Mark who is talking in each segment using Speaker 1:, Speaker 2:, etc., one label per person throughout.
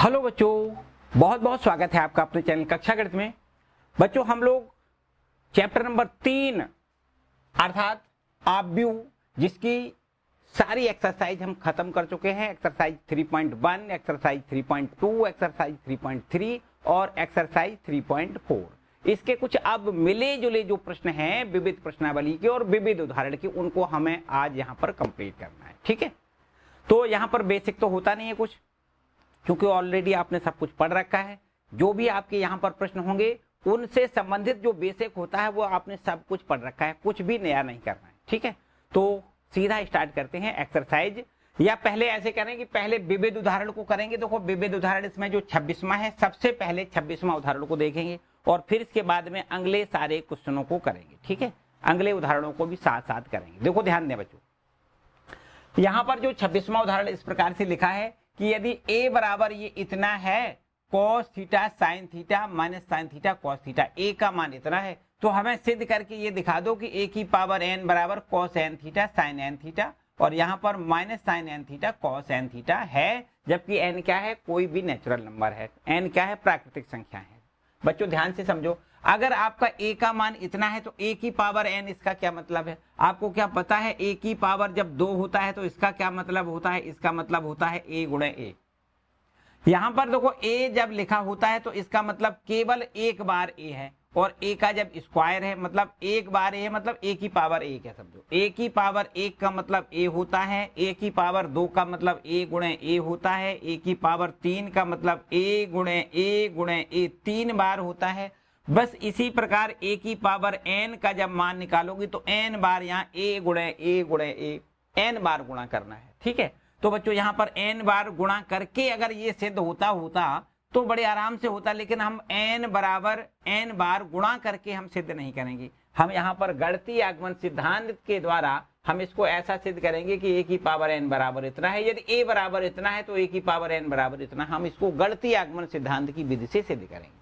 Speaker 1: Hello बच्चों, बहुत बहुत स्वागत है आपका अपने चैनल कक्षा गणित में। बच्चों, हम लोग चैप्टर नंबर 3 अर्थात आव्यूह, जिसकी सारी एक्सरसाइज हम खत्म कर चुके हैं। एक्सरसाइज 3.1, एक्सरसाइज 3.2, एक्सरसाइज 3.3 और एक्सरसाइज 3.4। इसके कुछ अब मिले जुले जो प्रश्न हैं विविध प्रश्नावली के और विविध उदाहरण के, उनको हमें आज यहाँ पर कंप्लीट करना है। ठीक है, तो यहाँ पर बेसिक तो होता नहीं है कुछ, क्योंकि ऑलरेडी आपने सब कुछ पढ़ रखा है। जो भी आपके यहाँ पर प्रश्न होंगे उनसे संबंधित जो बेसिक होता है वो आपने सब कुछ पढ़ रखा है, कुछ भी नया नहीं करना है। ठीक है, तो सीधा स्टार्ट करते हैं एक्सरसाइज। या पहले ऐसे करें कि पहले विविध उदाहरण को करेंगे। देखो, विविध उदाहरण इसमें जो 26वां है, सबसे पहले 26वां उदाहरण को देखेंगे और फिर इसके बाद में अगले सारे क्वेश्चनों को करेंगे। ठीक है, अगले उदाहरणों को भी साथ साथ करेंगे। देखो ध्यान दें बच्चों, यहाँ पर जो 26वां उदाहरण इस प्रकार से लिखा है कि यदि a बराबर ये इतना है cos theta sine theta minus sine theta cos theta, a का मान इतना है, तो हमें सिद्ध करके ये दिखा दो कि a की पावर n बराबर cos n theta sine n theta और यहाँ पर minus sine n theta cos n थीटा है, जबकि n क्या है, कोई भी नेचुरल नंबर है। n क्या है, प्राकृतिक संख्या है। बच्चों ध्यान से समझो, अगर आपका a का मान इतना है तो a की पावर n, इसका क्या मतलब है? आपको क्या पता है? a की पावर जब 2 होता है तो इसका क्या मतलब होता है? इसका मतलब होता है a गुणे a। यहाँ पर देखो a जब लिखा होता है तो इसका मतलब केवल एक बार a है, और a का जब स्क्वायर है मतलब एक बार a है, मतलब a की पावर 1 है। समझो, a की पावर 1 का मतलब a होता है, a की पावर 2 का मतलब a गुणे a होता है, a की पावर 3 का मतलब a गुणे a 3 बार होता है। बस इसी प्रकार a की पावर n का जब मान निकालोगी तो n बार यहाँ a गुणे a n बार गुणा करना है। ठीक है, तो बच्चों यहाँ पर n बार गुणा करके अगर ये सिद्ध होता तो बड़े आराम से होता, लेकिन हम n बराबर n बार गुणा करके हम सिद्ध नहीं करेंगे। हम यहाँ पर गणितीय आगमन सिद्धांत के द्वारा हम इसको ऐसा सिद्ध करेंगे कि a की पावर n बराबर इतना है। यदि a बराबर इतना है तो a की पावर n बराबर इतना, हम इसको गणितीय आगमन सिद्धांत की विधि से सिद्ध करेंगे।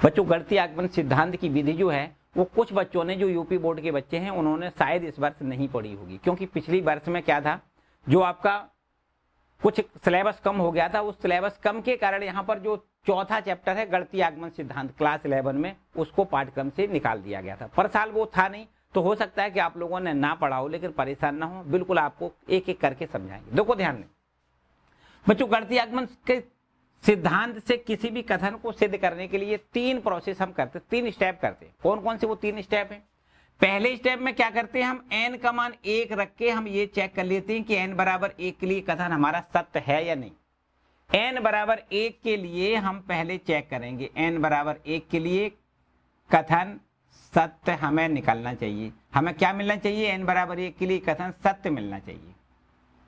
Speaker 1: बच्चों, गणितीय आगमन सिद्धांत की विधि जो है वो कुछ बच्चों ने, जो यूपी बोर्ड के बच्चे हैं, उन्होंने शायद इस वर्ष नहीं पढ़ी होगी, क्योंकि पिछली वर्ष में क्या था, जो आपका कुछ सिलेबस कम हो गया था। उस सिलेबस कम के कारण यहाँ पर जो चौथा चैप्टर है गणितीय आगमन सिद्धांत क्लास 11 में, उसको पाठ्यक्रम से निकाल दिया गया था। पर साल वो था नहीं, तो हो सकता है कि आप लोगों ने ना पढ़ा हो, लेकिन परेशान ना हो, बिल्कुल आपको एक एक करके समझाएंगे। देखो ध्यान दें बच्चों, गणितीय आगमन के सिद्धांत से किसी भी कथन को सिद्ध करने के लिए 3 प्रोसेस हम करते, 3 स्टेप करते हैं। कौन कौन से वो 3 स्टेप हैं? पहले स्टेप में क्या करते हैं, हम n का मान 1 रख के हम ये चेक कर लेते हैं कि n बराबर 1 के लिए कथन हमारा सत्य है या नहीं। n बराबर 1 के लिए हम पहले चेक करेंगे, n बराबर 1 के लिए कथन सत्य हमें निकालना चाहिए। हमें क्या मिलना चाहिए? n बराबर 1 के लिए कथन सत्य मिलना चाहिए।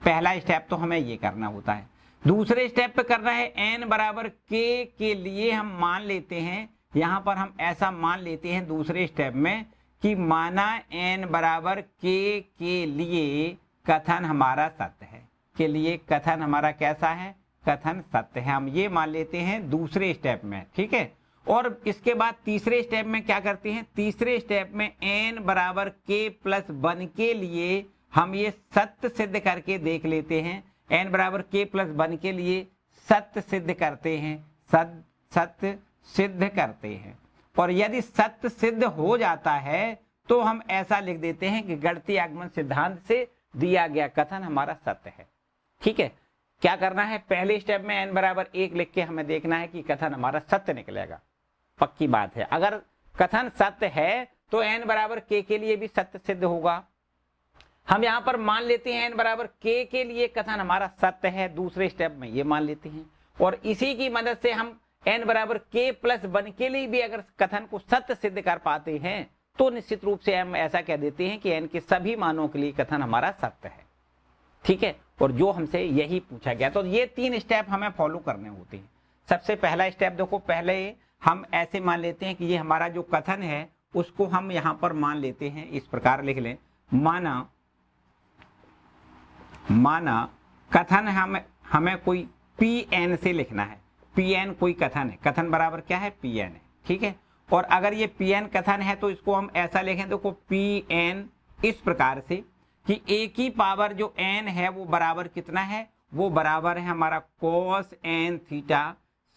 Speaker 1: पहला स्टेप तो हमें ये करना होता है। दूसरे स्टेप पे करना है, n बराबर k के लिए हम मान लेते हैं, यहाँ पर हम ऐसा मान लेते हैं दूसरे स्टेप में कि माना n बराबर k के लिए कथन हमारा सत्य है, के लिए कथन हमारा कैसा है, कथन सत्य है, हम ये मान लेते हैं दूसरे स्टेप में। ठीक है, और इसके बाद तीसरे स्टेप में क्या करते हैं, तीसरे स्टेप में n बराबर k प्लस 1 के लिए हम ये सत्य सिद्ध करके देख लेते हैं। n बराबर k प्लस 1 के लिए सत्य सिद्ध करते हैं, सत्य सिद्ध करते हैं, और यदि सत्य सिद्ध हो जाता है तो हम ऐसा लिख देते हैं कि गणितीय आगमन सिद्धांत से दिया गया कथन हमारा सत्य है। ठीक है, क्या करना है, पहले स्टेप में n बराबर 1 लिख के हमें देखना है कि कथन हमारा सत्य निकलेगा। पक्की बात है, अगर कथन सत्य है तो n बराबर k के लिए भी सत्य सिद्ध होगा। हम यहाँ पर मान लेते हैं n बराबर k के लिए कथन हमारा सत्य है, दूसरे स्टेप में ये मान लेते हैं, और इसी की मदद से हम n बराबर k प्लस 1 के लिए भी अगर कथन को सत्य सिद्ध कर पाते हैं तो निश्चित रूप से हम ऐसा कह देते हैं कि n के सभी मानों के लिए कथन हमारा सत्य है। ठीक है, और जो हमसे यही पूछा गया, तो ये 3 स्टेप हमें फॉलो करने होते हैं। सबसे पहला स्टेप देखो, पहले हम ऐसे मान लेते हैं कि ये हमारा जो कथन है उसको हम यहाँ पर मान लेते हैं, इस प्रकार लिख लें, माना कथन हमें कोई Pn से लिखना है। Pn कोई कथन है, कथन बराबर क्या है, Pn है। ठीक है, और अगर ये Pn कथन है तो इसको हम ऐसा लिखें, देखो Pn इस प्रकार से कि a की पावर जो n है वो बराबर कितना है, वो बराबर है हमारा cos n theta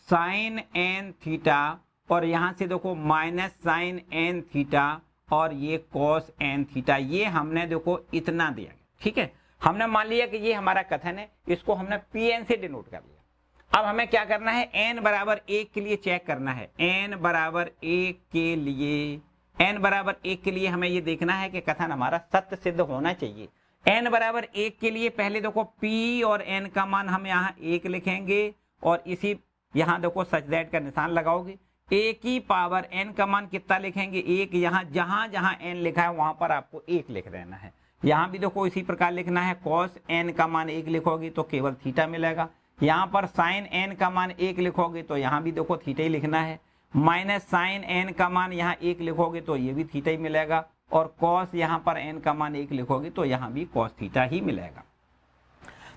Speaker 1: sin n theta, और यहां से देखो माइनस sin n थीटा और ये cos n थीटा। ये हमने देखो इतना दिया, ठीक है। हमने मान लिया कि ये हमारा कथन है, इसको हमने Pn से डिनोट कर लिया। अब हमें क्या करना है, n बराबर 1 के लिए चेक करना है। n बराबर 1 के लिए, n बराबर 1 के लिए हमें ये देखना है कि कथन हमारा सत्य सिद्ध होना चाहिए। n बराबर 1 के लिए पहले देखो p और n का मान हम यहाँ 1 लिखेंगे, और इसी यहाँ देखो सच दैट का निशान लगाओगे। a की पावर n का मान कितना लिखेंगे, 1। यहाँ जहां जहां n लिखा है वहां पर आपको 1 लिख देना है। यहाँ भी देखो इसी प्रकार लिखना है, cos n का मान 1 लिखोगे तो केवल थीटा मिलेगा। यहाँ पर sin n का मान 1 लिखोगे तो यहाँ भी देखो थीटा ही लिखना है। माइनस sin n का मान यहाँ 1 लिखोगे तो ये भी थीटा ही मिलेगा, और cos यहाँ पर n का मान 1 लिखोगे तो यहाँ भी cos थीटा ही मिलेगा।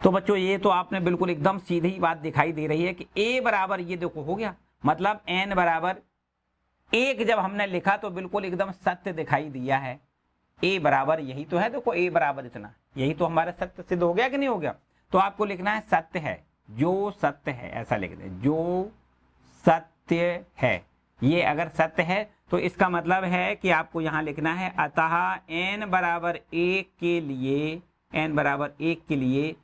Speaker 1: तो बच्चों ये तो आपने बिल्कुल एकदम सीधी बात दिखाई दे रही है कि a बराबर ये देखो हो गया, मतलब n बराबर 1 जब हमने लिखा तो बिल्कुल एकदम सत्य दिखाई दिया है। a बराबर यही तो है, देखो a बराबर इतना, यही तो हमारा सत्य सिद्ध हो गया कि नहीं हो गया। तो आपको लिखना है सत्य है, जो सत्य है, ऐसा लिख दें, जो सत्य है। ये अगर सत्य है तो इसका मतलब है कि आपको यहाँ लिखना है अतः n बराबर 1 के लिए, n बराबर 1 के लिए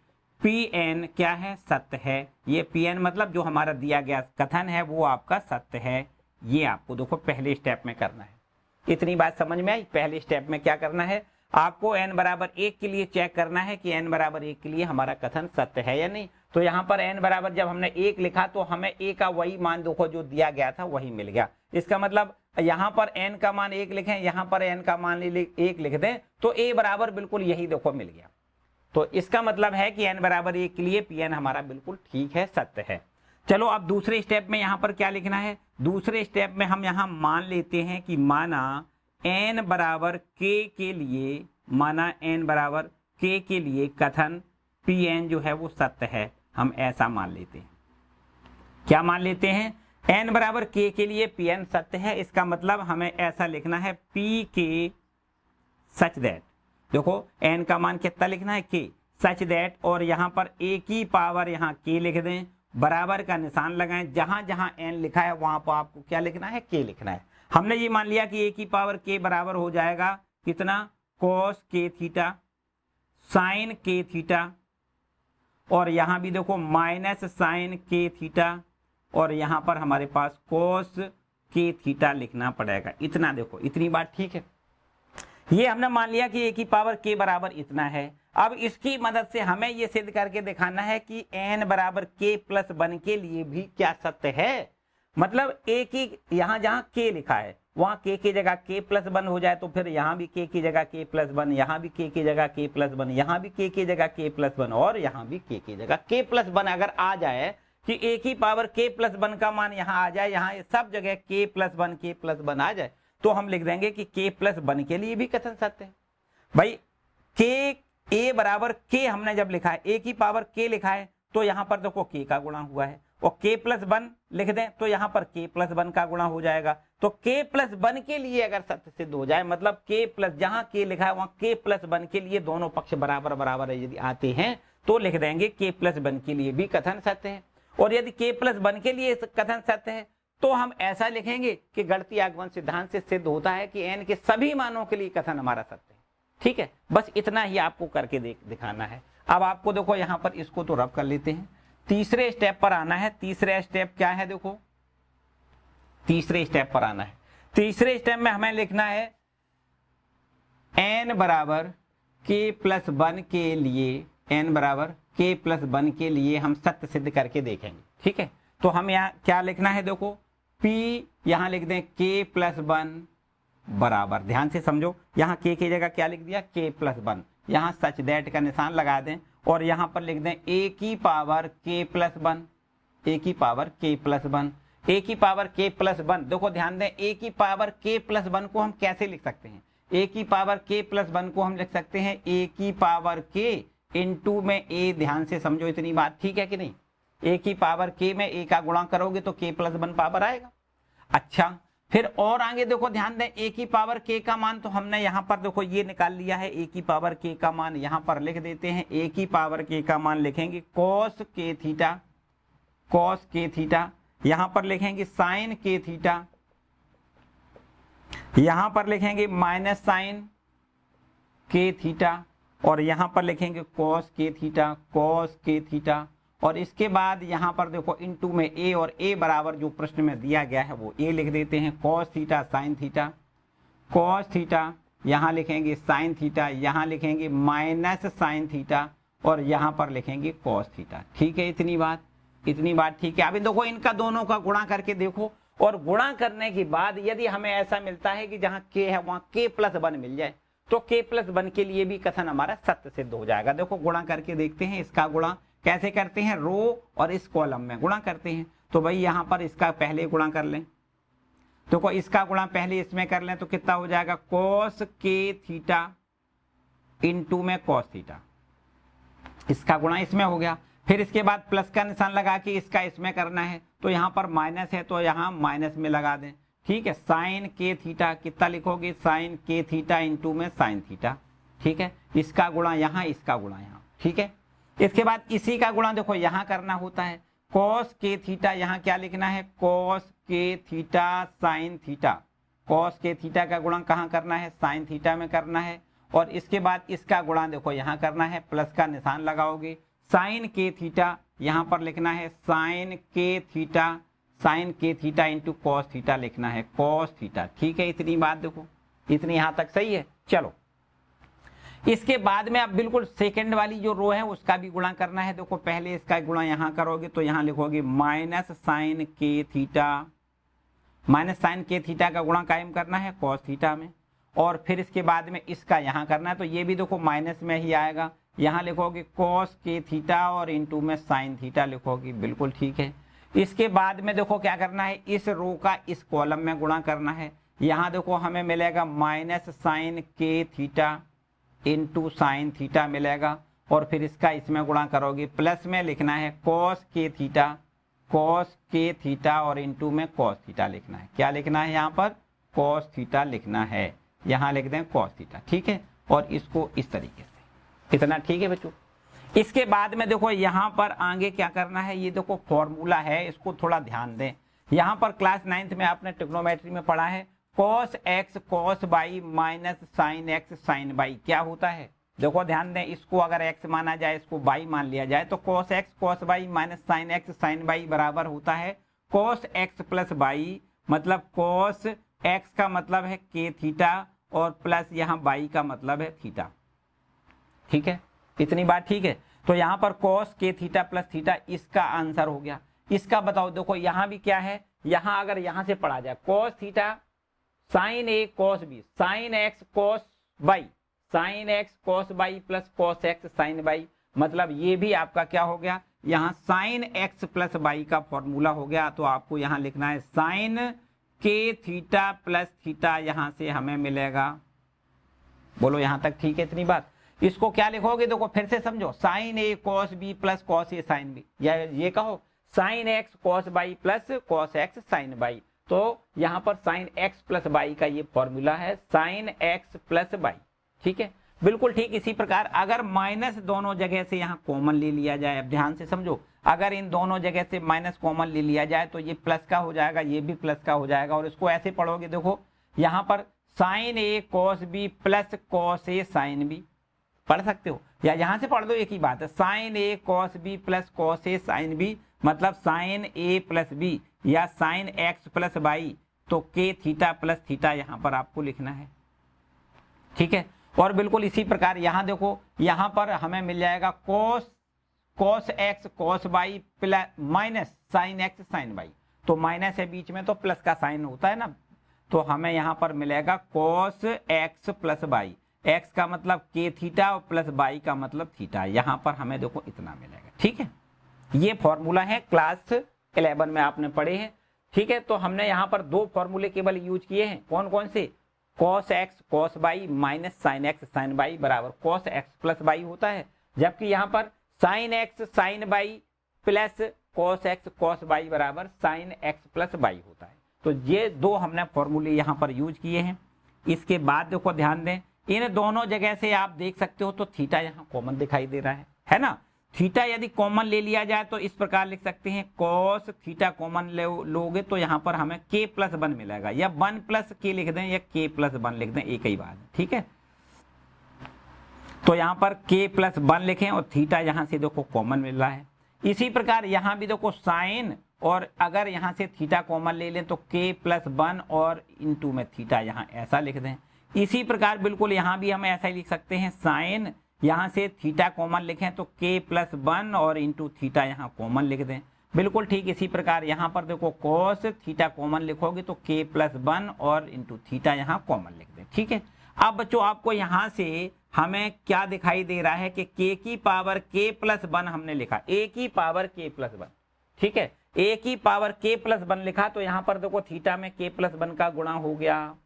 Speaker 1: Pn क्या है, सत्य है। ये Pn मतलब जो हमारा दिया गया कथन है वो आपका सत्य है। ये आपको देखो पहले स्टेप में करना है। इतनी बात समझ में आई। पहले स्टेप में क्या करना है, आपको n बराबर 1 के लिए चेक करना है कि n बराबर 1 के लिए हमारा कथन सत्य है या नहीं। तो यहाँ पर n बराबर जब हमने 1 लिखा तो हमें a का वही मान देखो जो दिया गया था वही मिल गया। इसका मतलब यहाँ पर n का मान 1 लिखें, यहाँ पर n का मान 1 लिख दें तो a बराबर बिल्कुल यही देखो मिल गया। तो इसका मतलब है कि n बराबर 1 के लिए Pn हमारा बिल्कुल ठीक है, सत्य है। चलो अब दूसरे स्टेप में यहाँ पर क्या लिखना है, दूसरे स्टेप में हम यहाँ मान लेते हैं कि माना n बराबर k के लिए, माना n बराबर k के लिए कथन Pn जो है वो सत्य है। हम ऐसा मान लेते हैं, क्या मान लेते हैं, n बराबर k के लिए Pn सत्य है। इसका मतलब हमें ऐसा लिखना है p के सच दैट, देखो n का मान कितना लिखना है, k, सच दैट, और यहाँ पर a की पावर यहाँ k लिख दें, बराबर का निशान लगाएं। जहां जहां n लिखा है वहां पर आपको क्या लिखना है, k लिखना है। हमने ये मान लिया कि a की पावर k बराबर हो जाएगा कितना, cos k theta sin k theta, और यहाँ भी देखो माइनस sin k थीटा, और यहाँ पर हमारे पास cos k थीटा लिखना पड़ेगा। इतना देखो, इतनी बात ठीक है। ये हमने मान लिया कि a की पावर k बराबर इतना है। अब इसकी मदद से हमें ये सिद्ध करके दिखाना है कि n बराबर k प्लस 1 के लिए भी क्या सत्य है। मतलब a की यहाँ जहाँ k लिखा है वहाँ k की जगह k प्लस 1 हो जाए तो फिर यहाँ भी k की जगह k प्लस 1, यहाँ भी k की जगह k प्लस 1, यहाँ भी k की जगह k प्लस 1, और यहाँ भी k की जगह k प्लस 1 अगर आ जाए कि a की पावर k प्लस 1 का मान यहाँ आ जाए, यहाँ सब जगह k प्लस 1 आ जाए, तो हम लिख देंगे कि k प्लस 1 के लिए भी कथन सत्य है। भाई k, a बराबर k हमने जब लिखा है, a की पावर k लिखा है तो यहाँ पर देखो k का गुणा हुआ है, और k प्लस 1 लिख दें तो यहाँ पर k प्लस 1 का गुणा हो जाएगा। तो k प्लस 1 के लिए अगर सत्य सिद्ध हो जाए, मतलब k प्लस, जहाँ k लिखा है वहाँ k प्लस 1 के लिए दोनों पक्ष बराबर बराबर यदि आते हैं तो लिख देंगे k प्लस 1 के लिए भी कथन सत्य है। और यदि k प्लस 1 के लिए कथन सत्य है तो हम ऐसा लिखेंगे कि गणितीय आगमन सिद्धांत से सिद्ध होता है कि n के सभी मानों के लिए कथन हमारा सत्य है। ठीक है, बस इतना ही आपको करके दिखाना है। अब आपको देखो यहाँ पर इसको तो रब कर लेते हैं, तीसरे स्टेप पर आना है। तीसरे स्टेप क्या है, देखो तीसरे स्टेप पर आना है। तीसरे स्टेप में हमें लिखना है n बराबर k प्लस 1 के लिए, n बराबर k प्लस 1 के लिए हम सत्य सिद्ध करके देखेंगे। ठीक है, तो हम यहाँ क्या लिखना है, देखो p यहाँ लिख दें k प्लस 1 बराबर, ध्यान से समझो, यहाँ k की जगह क्या लिख दिया, k प्लस 1, यहाँ सच दैट का निशान लगा दें, और यहाँ पर लिख दें a की पावर k प्लस 1, a की पावर k प्लस 1, a की पावर k प्लस 1। देखो ध्यान दें, a की पावर k प्लस 1 को हम कैसे लिख सकते हैं, a की पावर k प्लस 1 को हम लिख सकते हैं a की पावर k इंटू में a, ध्यान से समझो इतनी बात, ठीक है कि नहीं। a की पावर k में a का गुणा करोगे तो k प्लस 1 पावर आएगा। अच्छा, फिर और आगे देखो ध्यान दें, ए की पावर के का मान तो हमने यहाँ पर देखो ये निकाल लिया है, ए की पावर के का मान यहाँ पर लिख देते हैं। ए की पावर के का मान लिखेंगे कॉस के थीटा, कॉस के थीटा, यहाँ पर लिखेंगे साइन के थीटा, यहाँ पर लिखेंगे माइनस साइन के थीटा, और यहाँ पर लिखेंगे कॉस के थीटा, कॉस के थीटा। और इसके बाद यहाँ पर देखो इनटू में ए, और ए बराबर जो प्रश्न में दिया गया है वो ए लिख देते हैं, cos theta sine theta, cos theta, यहाँ लिखेंगे साइन थीटा, यहाँ लिखेंगे माइनस साइन थीटा, और यहाँ पर लिखेंगे कॉस थीटा। ठीक है, इतनी बात ठीक है। अभी देखो इनका दोनों का गुणा करके देखो, और गुणा करने के बाद यदि हमें ऐसा मिलता है कि जहाँ के है वहाँ के प्लस 1 मिल जाए, तो के प्लस 1 के लिए भी कथन हमारा सत्य सिद्ध हो जाएगा। देखो गुणा करके देखते हैं, इसका गुणा कैसे करते हैं, रो और इस कॉलम में गुणा करते हैं। तो भाई यहाँ पर इसका पहले गुणा कर लें, तो इसका गुणा पहले इसमें कर लें, तो कितना हो जाएगा, कॉस के थीटा इनटू में कॉस थीटा, इसका गुणा इसमें हो गया। फिर इसके बाद प्लस का निशान लगा के इसका इसमें करना है, तो यहाँ पर माइनस है तो यहाँ माइनस में लगा दें। ठीक है, साइन के थीटा कितना लिखोगे, साइन के थीटा इनटू में साइन थीटा। ठीक है, इसका गुणा यहाँ, इसका गुणा यहाँ। ठीक है, इसके बाद इसी का गुणा देखो यहाँ करना होता है, कॉस के थीटा, यहाँ क्या लिखना है, कॉस के थीटा साइन थीटा, कॉस के थीटा का गुणा कहाँ करना है, साइन थीटा में करना है। और इसके बाद इसका गुणा देखो यहाँ करना है, प्लस का निशान लगाओगे, साइन के थीटा यहाँ पर लिखना है साइन के थीटा, साइन के थीटा इंटू कॉस थीटा लिखना है, कॉस थीटा। ठीक है, इतनी बात देखो, इतनी यहाँ तक सही है। चलो इसके बाद में अब बिल्कुल सेकंड वाली जो रो है उसका भी गुणा करना है। देखो पहले इसका गुणा यहाँ करोगे तो यहाँ लिखोगे माइनस साइन के थीटा, माइनस साइन के थीटा का गुणा कायम करना है कॉस थीटा में, और फिर इसके बाद में इसका यहाँ करना है, तो ये भी देखो माइनस में ही आएगा। यहाँ लिखोगे कॉस के थीटा और इंटू में साइन थीटा लिखोगे, बिल्कुल ठीक है। इसके बाद में देखो क्या करना है, इस रो का इस कॉलम में गुणा करना है। यहाँ देखो हमें मिलेगा माइनस साइन के थीटा इंटू साइन थीटा मिलेगा, और फिर इसका इसमें गुणा करोगे, प्लस में लिखना है कॉस के थीटा, कॉस के थीटा और इंटू में कॉस थीटा लिखना है। क्या लिखना है यहाँ पर, कॉस थीटा लिखना है, यहाँ लिख दें कॉस थीटा। ठीक है, और इसको इस तरीके से, इतना ठीक है बच्चों। इसके बाद में देखो यहाँ पर आगे क्या करना है, ये देखो फॉर्मूला है, इसको थोड़ा ध्यान दें। यहाँ पर क्लास 9th में आपने ट्रिग्नोमेट्री में पढ़ा है, cos x cos y minus sine x sine y क्या होता है। देखो ध्यान दें, इसको अगर x माना जाए, इसको y मान लिया जाए, तो cos x cos y minus sine x sine y बराबर होता है cos x प्लस y, मतलब cos x का मतलब है k थीटा और प्लस यहाँ y का मतलब है थीटा। ठीक है, इतनी बात ठीक है। तो यहाँ पर cos k theta plus theta इसका आंसर हो गया। इसका बताओ, देखो यहाँ भी क्या है, यहाँ अगर यहाँ से पढ़ा जाए cos theta sine A cos B, sine x cos Y, sine x cos Y plus cos x sine Y, मतलब ये भी आपका क्या हो गया, यहाँ साइन एक्स प्लस वाई का फॉर्मूला हो गया। तो आपको यहाँ लिखना है साइन के थीटा प्लस थीटा, यहाँ से हमें मिलेगा, बोलो यहाँ तक ठीक है इतनी बात। इसको क्या लिखोगे, देखो फिर से समझो, sine A cos B plus cos A sine B, या ये कहो sine x cos Y plus cos x sine y. तो यहाँ पर साइन एक्स प्लस वाई का ये फॉर्मूला है, साइन एक्स प्लस वाई। ठीक है, बिल्कुल ठीक। इसी प्रकार अगर माइनस दोनों जगह से यहाँ कॉमन ले लिया जाए, अब ध्यान से समझो, अगर इन दोनों जगह से माइनस कॉमन ले लिया जाए तो ये प्लस का हो जाएगा, ये भी प्लस का हो जाएगा। और इसको ऐसे पढ़ोगे, देखो यहाँ पर sign A cos B plus cos A sine B पढ़ सकते हो, या यहाँ से पढ़ दो, एक ही बात है, sign A cos B plus cos A sine B, मतलब साइन ए प्लस बी या साइन एक्स प्लस वाई, तो के थीटा प्लस थीटा यहाँ पर आपको लिखना है। ठीक है, और बिल्कुल इसी प्रकार यहाँ देखो, यहाँ पर हमें मिल जाएगा cos x cos y plus minus sine x sine y, तो माइनस है बीच में तो प्लस का साइन होता है ना, तो हमें यहाँ पर मिलेगा cos x plus y, x का मतलब के थीटा और प्लस वाई का मतलब थीटा, यहाँ पर हमें देखो इतना मिलेगा। ठीक है, ये फॉर्मूला है क्लास 11 में आपने पढ़े हैं। ठीक है, तो हमने यहाँ पर दो फॉर्मूले केवल यूज किए हैं, कौन कौन से, cos x cos y minus sine x sine y बराबर cos x प्लस y होता है, जबकि यहाँ पर sine x sine y plus cos x cos y बराबर साइन x प्लस y होता है। तो ये दो हमने फॉर्मूले यहाँ पर यूज किए हैं। इसके बाद देखो ध्यान दें, इन दोनों जगह से आप देख सकते हो तो थीटा यहाँ कॉमन दिखाई दे रहा है ना। थीटा यदि कॉमन ले लिया जाए तो इस प्रकार लिख सकते हैं, कॉस थीटा कॉमन लोगे तो यहाँ पर हमें k प्लस 1 मिलेगा, या 1 प्लस k लिख दें या k प्लस 1 लिख दें, एक ही बात है, ठीक है। तो यहाँ पर k प्लस 1 लिखें और थीटा यहाँ से देखो कॉमन मिल रहा है। इसी प्रकार यहाँ भी देखो साइन, और अगर यहाँ से थीटा कॉमन ले लें तो k प्लस 1 और इंटू में थीटा यहाँ ऐसा लिख दें। इसी प्रकार बिल्कुल यहाँ भी हम ऐसा ही लिख सकते हैं, साइन यहाँ से थीटा कॉमन लिखें तो k प्लस 1 और इंटू थीटा यहाँ कॉमन लिख दें। बिल्कुल ठीक इसी प्रकार यहाँ पर देखो कॉस थीटा कॉमन लिखोगे तो k प्लस 1 और इंटू थीटा यहाँ कॉमन लिख दें, ठीक है। अब बच्चों आपको यहाँ से हमें क्या दिखाई दे रहा है कि k की पावर k प्लस 1 हमने लिखा, a की पावर k प्लस 1, ठीक है। a की पावर k प्लस 1 लिखा तो यहाँ पर देखो थीटा में k प्लस 1 का गुणा हो गया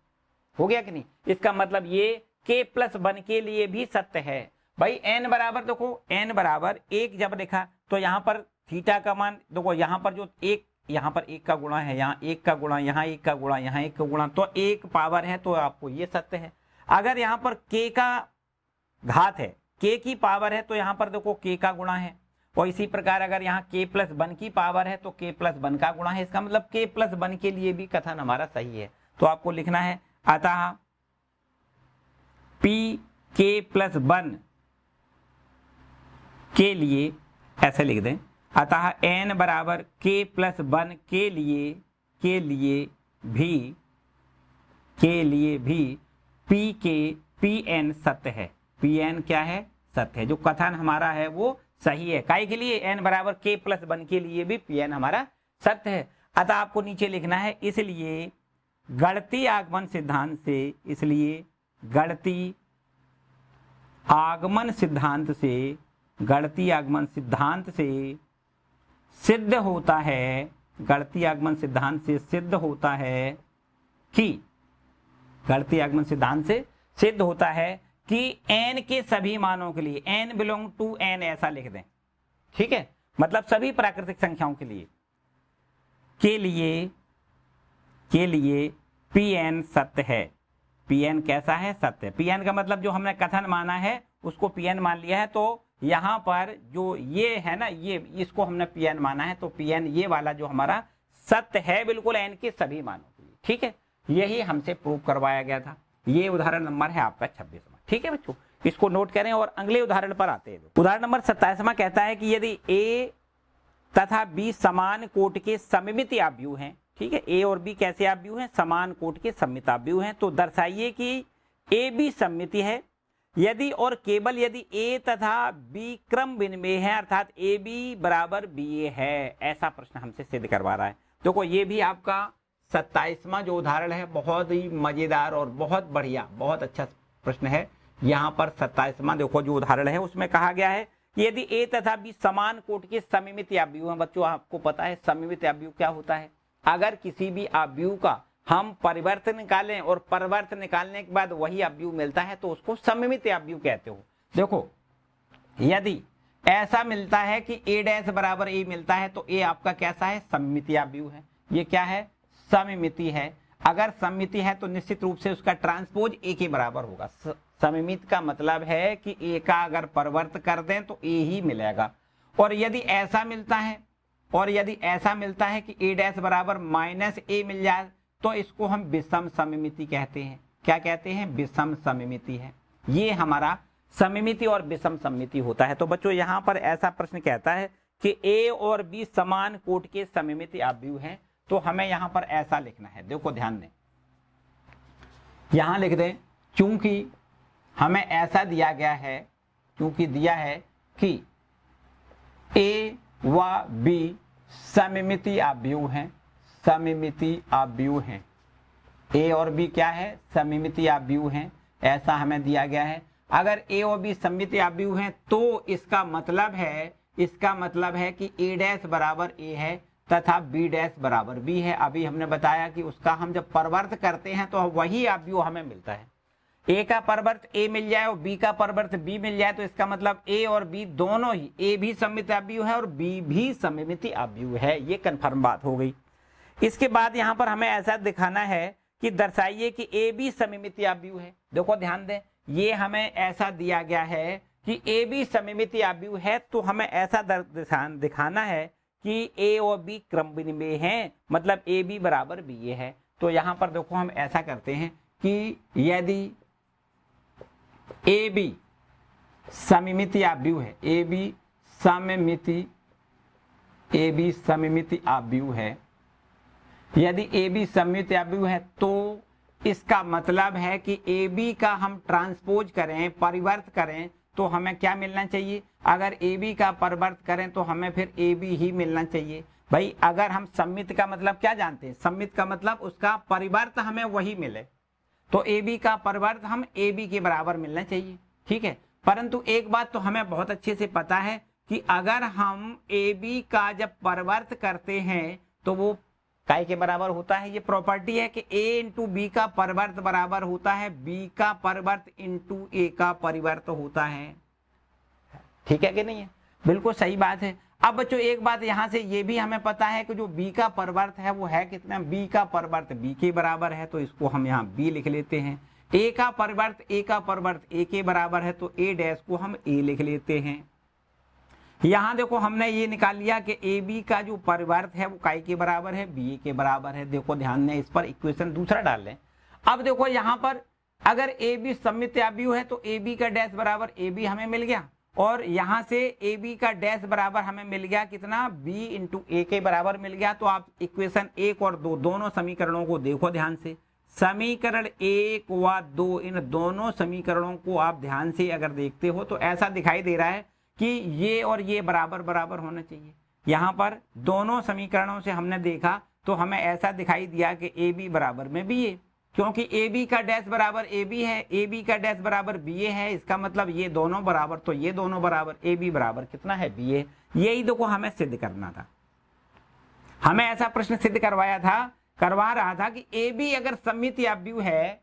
Speaker 1: कि नहीं। इसका मतलब ये k प्लस 1 के लिए भी सत्य है भाई। n बराबर देखो, n बराबर 1 जब लिखा तो यहाँ पर थीटा का मान देखो, यहाँ पर जो एक, यहाँ पर 1 का गुणा है, यहाँ 1 का गुणा, यहाँ 1 का गुणा, यहाँ 1 का गुणा, तो 1 पावर है तो आपको ये सत्य है। अगर यहाँ पर k का घात है, k की पावर है तो यहाँ पर देखो k का गुणा है, और इसी प्रकार अगर यहाँ k प्लस 1 की पावर है तो k प्लस 1 का गुणा है। इसका मतलब k प्लस 1 के लिए भी कथन हमारा सही है। तो आपको लिखना है, अतः p k प्लस 1 के लिए ऐसे लिख दें, अतः n बराबर k प्लस 1 के लिए भी pn सत्य है। pn क्या है? सत्य है। जो कथन हमारा है वो सही है। काहे के लिए? n बराबर k प्लस 1 के लिए भी pn हमारा सत्य है। अतः आपको नीचे लिखना है, इसलिए गणितीय आगमन सिद्धांत से सिद्ध होता है, गणितीय आगमन सिद्धांत से सिद्ध होता है कि n के सभी मानों के लिए, n बिलोंग टू n ऐसा लिख दें, ठीक है। मतलब सभी प्राकृतिक संख्याओं के लिए pn सत्य है। pn कैसा है? सत्य। pn का मतलब जो हमने कथन माना है उसको pn मान लिया है, तो यहाँ पर जो ये है ना, ये इसको हमने pn माना है, तो pn ये वाला जो हमारा सत्य है बिल्कुल n के सभी मानों के लिए, ठीक है। यही हमसे प्रूव करवाया गया था। ये उदाहरण नंबर है आपका 26वां, ठीक है बच्चों, इसको नोट करें और अगले उदाहरण पर आते हैं। उदाहरण नंबर 27वां कहता है कि यदि a तथा b समान कोट के सममित आव्यूह हैं, ठीक है। a और b कैसे आव्यूह हैं? समान कोट के सममित आव्यूह हैं। तो दर्शाइए कि a b सममिति है यदि और केवल यदि a तथा b क्रम विनिमेय है, अर्थात a b बराबर ba है। ऐसा प्रश्न हमसे सिद्ध करवा रहा है। देखो ये भी आपका 27वां जो उदाहरण है बहुत ही मजेदार और बहुत बढ़िया, बहुत अच्छा प्रश्न है। यहाँ पर 27वां देखो जो उदाहरण है उसमें कहा गया है कि यदि a तथा b समान कोट के सममित आव्यूह हैं। बच्चों आपको पता है सममित आव्यूह क्या होता है? अगर किसी भी आव्यूह का हम परिवर्तन निकालें और परिवर्तन निकालने के बाद वही आव्यूह मिलता है तो उसको सममित आव्यूह कहते हो। देखो यदि ऐसा मिलता है कि a डैश बराबर a मिलता है तो a आपका कैसा है? सममित आव्यूह है। ये क्या है? सममिति है। अगर सममिति है तो निश्चित रूप से उसका ट्रांसपोज a के बराबर होगा। सममित का मतलब है कि a का अगर परिवर्त कर दें तो a ही मिलेगा। और यदि ऐसा मिलता है कि a डैश बराबर माइनस a मिल जाए तो इसको हम विषम सममिति कहते हैं। क्या कहते हैं? विषम सममिति है। ये हमारा सममिति और विषम सममिति होता है। तो बच्चों यहाँ पर ऐसा प्रश्न कहता है कि a और b समान कोट के सममित आव्यूह हैं, तो हमें यहाँ पर ऐसा लिखना है। देखो ध्यान दें, यहाँ लिख दें, चूंकि हमें ऐसा दिया गया है, क्योंकि दिया है कि a व b सममिति आव्यूह हैं, सममिति आव्यूह हैं। a और b क्या है? सममिति आव्यूह हैं, ऐसा हमें दिया गया है। अगर a और b सममिति आव्यूह हैं तो इसका मतलब है कि a डैश बराबर a है तथा b डैश बराबर b है। अभी हमने बताया कि उसका हम जब परिवर्त करते हैं तो वही आव्यूह हमें मिलता है। a का परिवर्त a मिल जाए और b का परिवर्त b मिल जाए तो इसका मतलब a और b दोनों ही, a भी सममित आव्यूह है और b भी सममित आव्यूह है। ये कन्फर्म बात हो गई। इसके बाद यहाँ पर हमें ऐसा दिखाना है कि दर्शाइए कि ए बी सममितीय आव्यूह है। देखो ध्यान दें, ये हमें ऐसा दिया गया है कि ए बी सममितीय आव्यूह है, तो हमें ऐसा दिखाना है कि ए और बी क्रम विनिमेय हैं, मतलब ए बी बराबर बी ए है। तो यहाँ पर देखो हम ऐसा करते हैं कि यदि ए बी सममितीय आव्यूह है, ए बी सममितीय आव्यूह है, यदि ए बी सममितीय आव्यूह है तो इसका मतलब है कि ए बी का हम ट्रांसपोज करें, परिवर्त करें, तो हमें क्या मिलना चाहिए? अगर ए बी का परिवर्त करें तो हमें फिर ए बी ही मिलना चाहिए। भाई अगर हम सममित का मतलब क्या जानते हैं? सममित का मतलब उसका परिवर्त हमें वही मिले, तो ए बी का परिवर्त हम ए बी के बराबर मिलना चाहिए, ठीक है। परंतु एक बात तो हमें बहुत अच्छे से पता है कि अगर हम ए बी का जब परिवर्त करते हैं तो वो काय के बराबर होता है। ये प्रॉपर्टी है कि a इंटू बी का परिवर्त बराबर होता है b का परिवर्त इंटू a का परिवर्त होता है। ठीक है कि नहीं है? बिल्कुल सही बात है। अब बच्चों एक बात यहाँ से ये भी हमें पता है कि जो b का परिवर्त है वो है कितना? b का परिवर्त b के बराबर है, तो इसको हम यहाँ b लिख लेते हैं। a का परिवर्त a के बराबर है, तो a डैश को हम a लिख लेते हैं। यहाँ देखो हमने ये निकाल लिया कि ए बी का जो परिवर्त है वो काय के बराबर है? बी ए के बराबर है। देखो ध्यान दें, इस पर इक्वेशन दूसरा डाल लें। अब देखो यहाँ पर अगर ए बी सममितीय आव्यूह है तो ए बी का डैश बराबर ए बी हमें मिल गया, और यहाँ से ए बी का डैश बराबर हमें मिल गया कितना? बी इंटू ए के बराबर मिल गया। तो आप इक्वेशन 1 और 2 दोनों समीकरणों को देखो ध्यान से। समीकरण 1 व 2 इन दोनों समीकरणों को आप ध्यान से अगर देखते हो तो ऐसा दिखाई दे रहा है कि ये और ये बराबर बराबर होना चाहिए। यहाँ पर दोनों समीकरणों से हमने देखा तो हमें ऐसा दिखाई दिया कि ए बी बराबर में बी ए, क्योंकि ए बी का डैश बराबर ए बी है, ए बी का डैश बराबर बी ए है, इसका मतलब ये दोनों बराबर, तो ये दोनों बराबर, ए बी बराबर कितना है? बी ए। यही देखो हमें सिद्ध करना था। हमें ऐसा प्रश्न सिद्ध करवा रहा था कि ए बी अगर सममितीय आव्यूह है,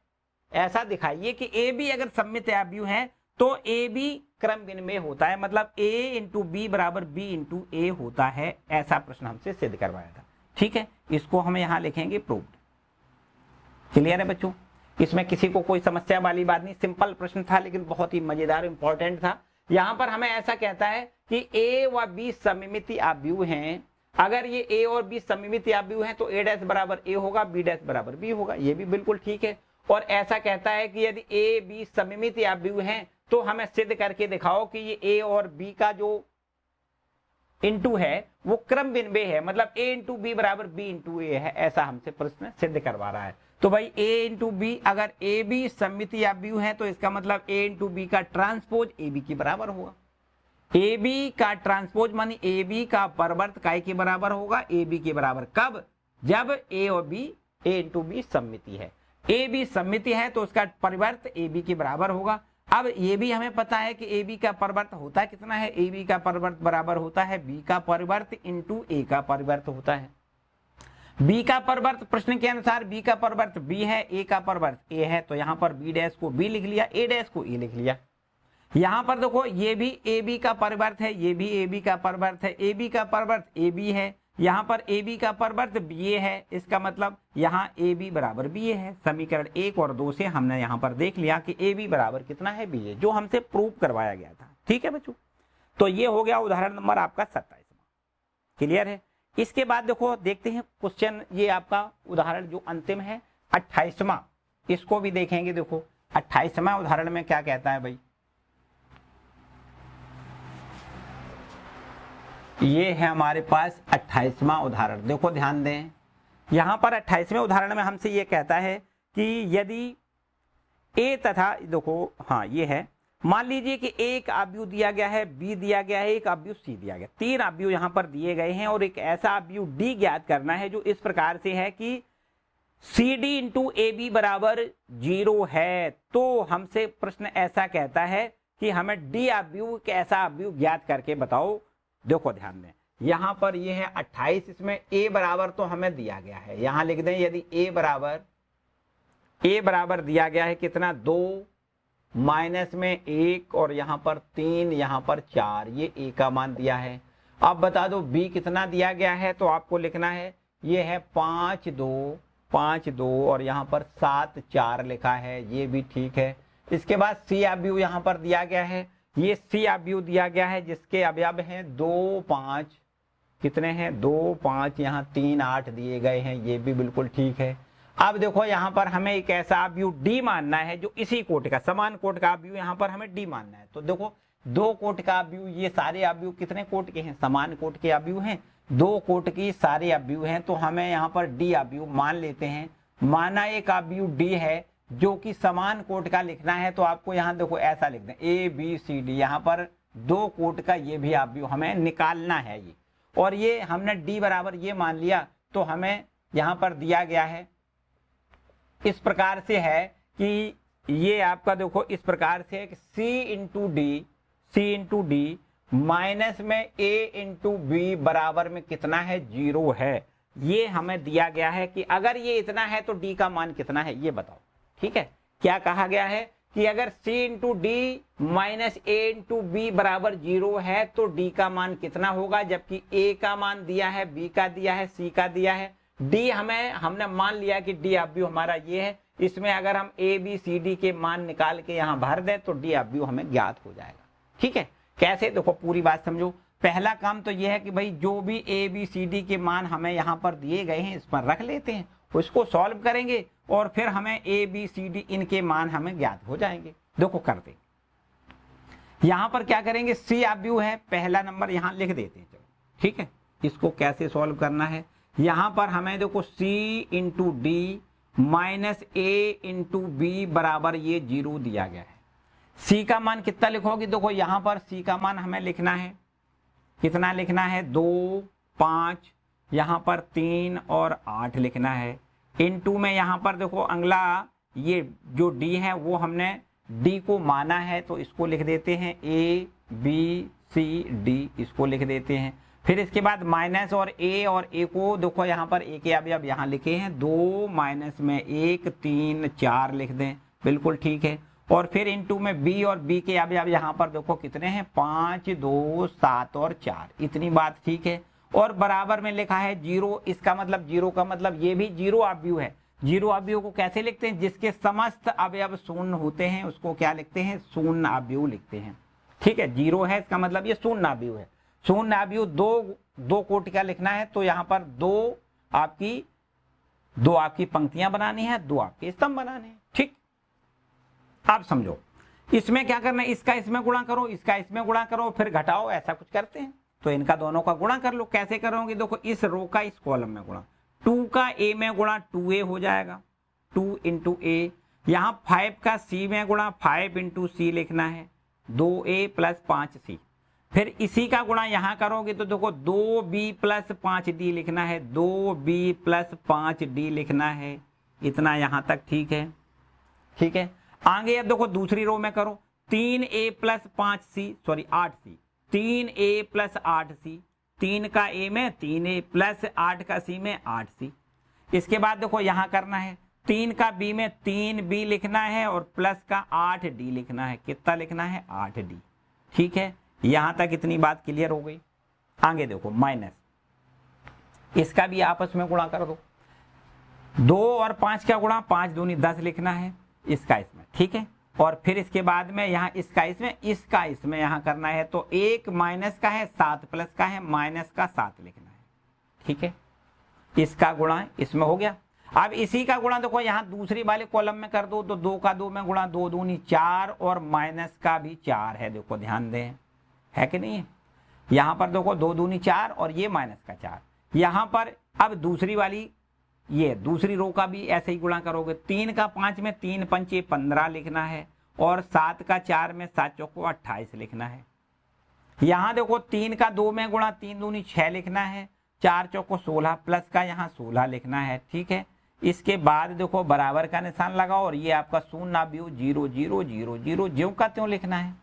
Speaker 1: ऐसा दिखाइए कि ए बी अगर सममितीय आव्यूह है तो ए बी क्रम विनिमेय होता है, मतलब a इंटू बी बराबर b इंटू ए होता है। ऐसा प्रश्न हमसे सिद्ध करवाया था, ठीक है। इसको हम यहाँ लिखेंगे प्रूव्ड। क्लियर है बच्चों? इसमें किसी को कोई समस्या वाली बात नहीं, सिंपल प्रश्न था लेकिन बहुत ही मजेदार इंपॉर्टेंट था। यहाँ पर हमें ऐसा कहता है कि a व b सममितीय आव्यूह हैं। अगर ये a और b सममितीय आव्यूह हैं तो a डैश बराबर a होगा, b डैश बराबर b होगा, ये भी बिल्कुल ठीक है। और ऐसा कहता है कि यदि a b सममितीय आव्यूह हैं तो हमें सिद्ध करके दिखाओ कि ये a और b का जो इंटू है वो क्रम विनिमेय है, मतलब a इंटू बी बराबर b इंटू ए है। ऐसा हमसे प्रश्न सिद्ध करवा रहा है। तो भाई a इंटू बी, अगर ए बी सममितीय आव्यूह है तो इसका मतलब a इंटू बी का ट्रांसपोज ए बी के बराबर होगा। ए बी का ट्रांसपोज मानी ए बी का परिवर्त काय के बराबर होगा? ए बी के बराबर। कब? जब a और b, a इंटू बी सममितीय है। ए बी सममितीय है तो उसका परिवर्त ए बी के बराबर होगा। अब ये भी हमें पता है कि ए बी का परिवर्त होता कितना है? ए बी का परिवर्त बराबर होता है बी का परिवर्त इंटू ए का परिवर्त होता है। बी का परिवर्त प्रश्न के अनुसार बी का परिवर्त बी है, ए का परिवर्त ए है, तो यहाँ पर बी डैश को बी लिख लिया, ए डैश को ए लिख लिया। यहाँ पर देखो ये भी ए बी का परिवर्त है, ये भी ए बी का परिवर्त है, ए बी का परिवर्त ए बी है, यहाँ पर ए बी का परिवर्त बी ए है, इसका मतलब यहाँ ए बी बराबर बी ए है। समीकरण 1 और 2 से हमने यहाँ पर देख लिया कि ए बी बराबर कितना है? बी ए, जो हमसे प्रूव करवाया गया था। ठीक है बच्चों, तो ये हो गया उदाहरण नंबर आपका 27। क्लियर है? इसके बाद देखो देखते हैं क्वेश्चन, ये आपका उदाहरण जो अंतिम है 28वां, इसको भी देखेंगे। देखो 28वां उदाहरण में क्या कहता है भाई, ये है हमारे पास 28वां उदाहरण। देखो ध्यान दें, यहां पर 28वें उदाहरण में हमसे ये कहता है कि यदि ए तथा, देखो हाँ ये है, मान लीजिए कि एक आव्यूह दिया गया है, बी दिया गया है, एक आव्यूह सी दिया गया, 3 आव्यूह यहां पर दिए गए हैं और एक ऐसा आव्यूह डी ज्ञात करना है जो इस प्रकार से है कि C D into A B बराबर 0 है। तो हमसे प्रश्न ऐसा कहता है कि हमें डी आव्यूह के ऐसा आव्यूह ज्ञात करके बताओ। देखो ध्यान दें, यहां पर ये है 28, इसमें a बराबर तो हमें दिया गया है, यहां लिख दें यदि a बराबर दिया गया है कितना? 2 माइनस में 1 और यहां पर 3, यहां पर 4, ये a का मान दिया है। अब बता दो b कितना दिया गया है, तो आपको लिखना है ये है 5 2 और यहाँ पर 7 4 लिखा है, ये भी ठीक है। इसके बाद सी अवयव यहाँ पर दिया गया है, ये सी अवयव दिया गया है जिसके अवयव हैं 2 5, कितने हैं 2 5, यहाँ 3 8 दिए गए हैं, ये भी बिल्कुल ठीक है। अब देखो यहाँ पर हमें एक ऐसा अवयव डी मानना है जो इसी कोट का, समान कोट का अवयव यहाँ पर हमें डी मानना है। तो देखो 2 कोट का अवयव, ये सारे अवयव कितने कोट के हैं, समान कोट के अवयव हैं, 2 कोट की सारे अवयव हैं, तो हमें यहाँ पर डी अवयव मान लेते हैं। माना एक अवयव डी है जो कि समान कोट का लिखना है, तो आपको यहाँ देखो ऐसा लिख दें ए बी सी डी, यहाँ पर 2 कोट का ये भी अवयव हमें निकालना है ये, और ये हमने डी बराबर ये मान लिया, तो हमें यहाँ पर दिया गया है इस प्रकार से है कि ये आपका देखो इस प्रकार से सी इंटू डी माइनस में ए इंटू बी बराबर में कितना है 0 है। ये हमें दिया गया है कि अगर ये इतना है तो डी का मान कितना है ये बताओ। ठीक है, क्या कहा गया है कि अगर सी इंटू डी माइनस ए इंटू बी बराबर 0 है तो डी का मान कितना होगा, जबकि ए का मान दिया है, बी का दिया है, सी का दिया है, डी हमने मान लिया कि डी अवयव हमारा ये है। इसमें अगर हम ए बी सी डी के मान निकाल के यहाँ भर दें तो डी अवयव हमें ज्ञात हो जाएगा। ठीक है, कैसे, देखो पूरी बात समझो। पहला काम तो यह है कि भाई जो भी ए बी सी डी के मान हमें यहाँ पर दिए गए हैं इस पर रख लेते हैं, उसको सॉल्व करेंगे और फिर हमें ए बी सी डी इनके मान हमें ज्ञात हो जाएंगे। देखो करते, यहाँ पर क्या करेंगे, सी अवयव है, पहला नंबर यहाँ लिख देते हैं। चलो ठीक है, इसको कैसे सॉल्व करना है, यहाँ पर हमें देखो सी इंटू डी माइनस ए इंटू बी बराबर ये 0 दिया गया है। सी का मान कितना लिखोगे, देखो यहाँ पर सी का मान हमें लिखना है, कितना लिखना है 2 5, यहाँ पर 3 और 8 लिखना है। इनटू में यहाँ पर देखो अगला ये जो डी है वो हमने डी को माना है, तो इसको लिख देते हैं ए बी सी डी, इसको लिख देते हैं। फिर इसके बाद माइनस और ए को देखो यहाँ पर ए के अवयव यहाँ लिखे हैं 2 माइनस में 1 3 4 लिख दें, बिल्कुल ठीक है। और फिर इनटू में बी और बी के अवयव यहाँ पर देखो कितने हैं 5 2 7 और 4, इतनी बात ठीक है। और बराबर में लिखा है 0, इसका मतलब 0 का मतलब ये भी 0 अवयव है। 0 अवयव को कैसे लिखते हैं, जिसके समस्त अवयव शून्य होते हैं उसको क्या लिखते हैं, शून्य अवयव लिखते हैं। ठीक है, 0 है इसका मतलब ये शून्य अवयव है। शून्य अवयव दो कोटि का लिखना है, तो यहाँ पर दो आपकी पंक्तियां बनानी है, 2 आपके स्तंभ बनाने हैं। ठीक, आप समझो इसमें क्या करना है, इसका इसमें गुणा करो, इसका इसमें गुणा करो, फिर घटाओ, ऐसा कुछ करते हैं। तो इनका दोनों का गुणा कर लो। कैसे करोगे, देखो इस रो का इस कॉलम में गुणा, 2 का ए में गुणा 2a हो जाएगा, 2 इंटू ए। यहाँ 5 का सी में गुणा 5 इंटू सी लिखना है, 2a प्लस 5c। फिर इसी का गुणा यहाँ करोगे तो देखो 2b प्लस 5d लिखना है, 2b प्लस 5d लिखना है, इतना यहाँ तक ठीक है। ठीक है, आगे अब देखो दूसरी रो में करो, 3a plus 5c, sorry 8c, 3a plus 8c, 3 का a में 3a प्लस 8 का c में 8c। इसके बाद देखो यहाँ करना है, 3 का b में 3b लिखना है और प्लस का 8d लिखना है, कितना लिखना है 8d। ठीक है, यहां तक इतनी बात क्लियर हो गई। आगे देखो माइनस, इसका भी आपस में गुणा कर दो, 2 और 5 का गुणा 5 दूनी 10 लिखना है, इसका इसमें। ठीक है, और फिर इसके बाद में यहाँ इसका इसमें यहाँ करना है, तो 1 माइनस का है 7 प्लस का है माइनस का 7 लिखना है। ठीक है, इसका गुणा इसमें हो गया। अब इसी का गुणा देखो यहाँ दूसरी वाले कॉलम में कर दो, तो 2 का 2 में गुणा 2 दूनी 4 और माइनस का भी 4 है, देखो ध्यान दें, है कि नहीं है। यहाँ पर देखो 2 दूनी 4 और ये माइनस का 4। यहाँ पर अब दूसरी वाली ये दूसरी रो का भी ऐसे ही गुणा करोगे, 3 का 5 में 3 पंचे 15 लिखना है और 7 का 4 में 7 चौको 28 लिखना है। यहाँ देखो 3 का 2 में गुणा 3 दूनी 6 लिखना है, 4 चौको 16 प्लस का यहाँ 16 लिखना है। ठीक है, इसके बाद देखो बराबर का निशान लगाओ और ये आपका शून्य अवयव 0 0 0 0 ज्यों का त्यों लिखना है।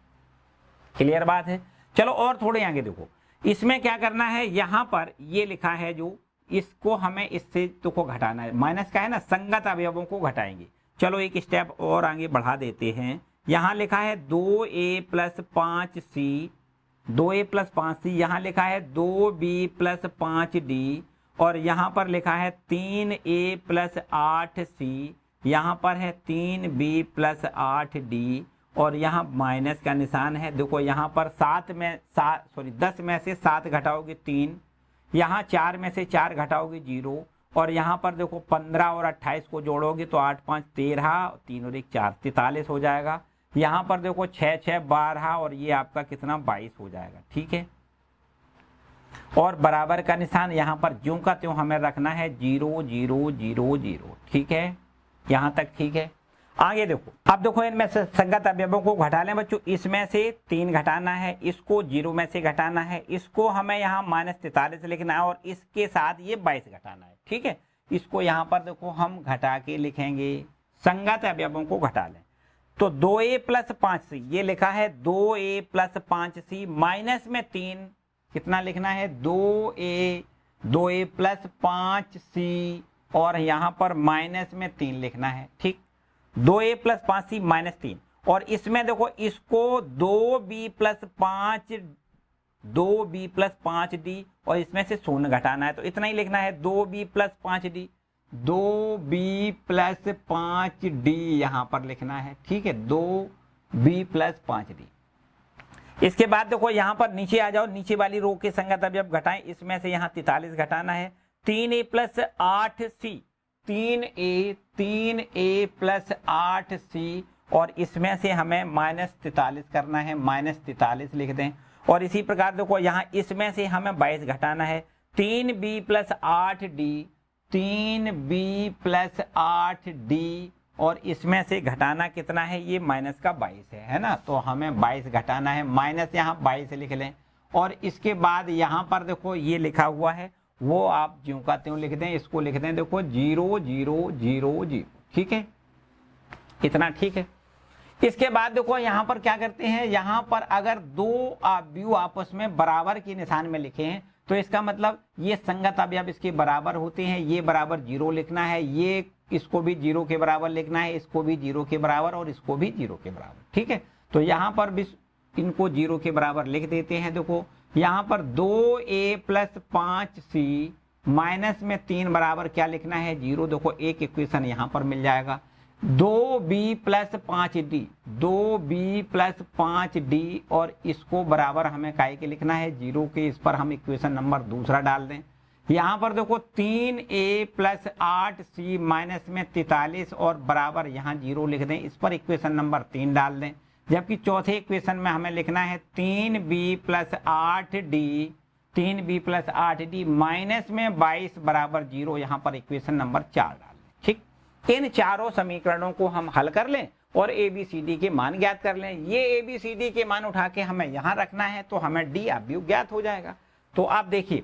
Speaker 1: क्लियर बात है। चलो और थोड़े आगे देखो, इसमें क्या करना है, यहाँ पर ये लिखा है जो इसको हमें इससे तो को घटाना है, माइनस का है ना, संगत अवयवों को घटाएंगे। चलो एक स्टेप और आगे बढ़ा देते हैं। यहाँ लिखा है 2a plus 5c, 2a plus 5c, यहाँ लिखा है 2b प्लस 5d और यहाँ पर लिखा है 3a प्लस 8c, यहाँ पर है 3b प्लस 8d और यहाँ माइनस का निशान है। देखो यहाँ पर 10 में से 7 घटाओगे 3, यहाँ 4 में से 4 घटाओगे 0 और यहाँ पर देखो 15 और 28 को जोड़ोगे तो 8 5 13, 3 और 1 4, 43 हो जाएगा। यहाँ पर देखो 6 6 12 और ये आपका कितना 22 हो जाएगा। ठीक है, और बराबर का निशान यहाँ पर ज्यों का त्यों हमें रखना है 0 0 0 0। ठीक है, यहाँ तक ठीक है। आगे देखो, अब देखो इनमें से संगत अवयवों को घटा लें बच्चों। इसमें से 3 घटाना है, इसको 0 में से घटाना है, इसको हमें यहाँ -43 लिखना है और इसके साथ ये 22 घटाना है। ठीक है, इसको यहाँ पर देखो हम घटा के लिखेंगे, संगत अवयवों को घटा लें तो 2a प्लस 5c, ये लिखा है 2a प्लस 5c माइनस में 3 कितना लिखना है 2a प्लस 5c और यहाँ पर माइनस में 3 लिखना है। ठीक, 2a प्लस 5c माइनस 3 और इसमें देखो इसको 2b प्लस 5d और इसमें से 0 घटाना है तो इतना ही लिखना है 2b plus 5d, 2b plus 5d यहाँ पर लिखना है। ठीक है, 2b प्लस 5d। इसके बाद देखो यहाँ पर नीचे आ जाओ, नीचे वाली रो के संगत अवयव घटाएं। इसमें से यहाँ 43 घटाना है, 3a plus 8c, 3a plus 8c और इसमें से हमें -43 करना है, -43 लिख दें। और इसी प्रकार देखो यहाँ इसमें से हमें 22 घटाना है, 3b plus 8d, 3b plus 8d और इसमें से घटाना कितना है, ये माइनस का 22 है ना, तो हमें 22 घटाना है, माइनस यहाँ 22 लिख लें। और इसके बाद यहाँ पर देखो ये लिखा हुआ है वो आप ज्यों का त्यों लिख दें, इसको लिख दें देखो 0 0 0 0। ठीक है, इतना ठीक है। इसके बाद देखो यहाँ पर क्या करते हैं, यहाँ पर अगर 2 अवयव आपस में बराबर के निशान में लिखे हैं तो इसका मतलब ये संगत अवयव इसके बराबर होते हैं, ये बराबर 0 लिखना है, ये इसको भी 0 के बराबर लिखना है, इसको भी 0 के बराबर और इसको भी 0 के बराबर। ठीक है, तो यहाँ पर भी इनको 0 के बराबर लिख देते हैं। देखो यहाँ पर 2a प्लस 5c माइनस में 3 बराबर क्या लिखना है 0। देखो एक इक्वेशन यहाँ पर मिल जाएगा, 2b plus 5d, 2b plus 5d और इसको बराबर हमें काहे के लिखना है 0 के। इस पर हम इक्वेशन नंबर दूसरा डाल दें। यहाँ पर देखो 3a प्लस 8c माइनस में 43 और बराबर यहाँ 0 लिख दें, इस पर इक्वेशन नंबर 3 डाल दें। जबकि चौथे इक्वेशन में हमें लिखना है 3b plus 8d, 3b plus 8d minus में 22 बराबर 0, यहाँ पर इक्वेशन नंबर 4 डाल दें। ठीक, इन चारों समीकरणों को हम हल कर लें और ABCD के मान ज्ञात कर लें। ये ABCD के मान उठा के हमें यहाँ रखना है तो हमें D अवयव ज्ञात हो जाएगा। तो आप देखिए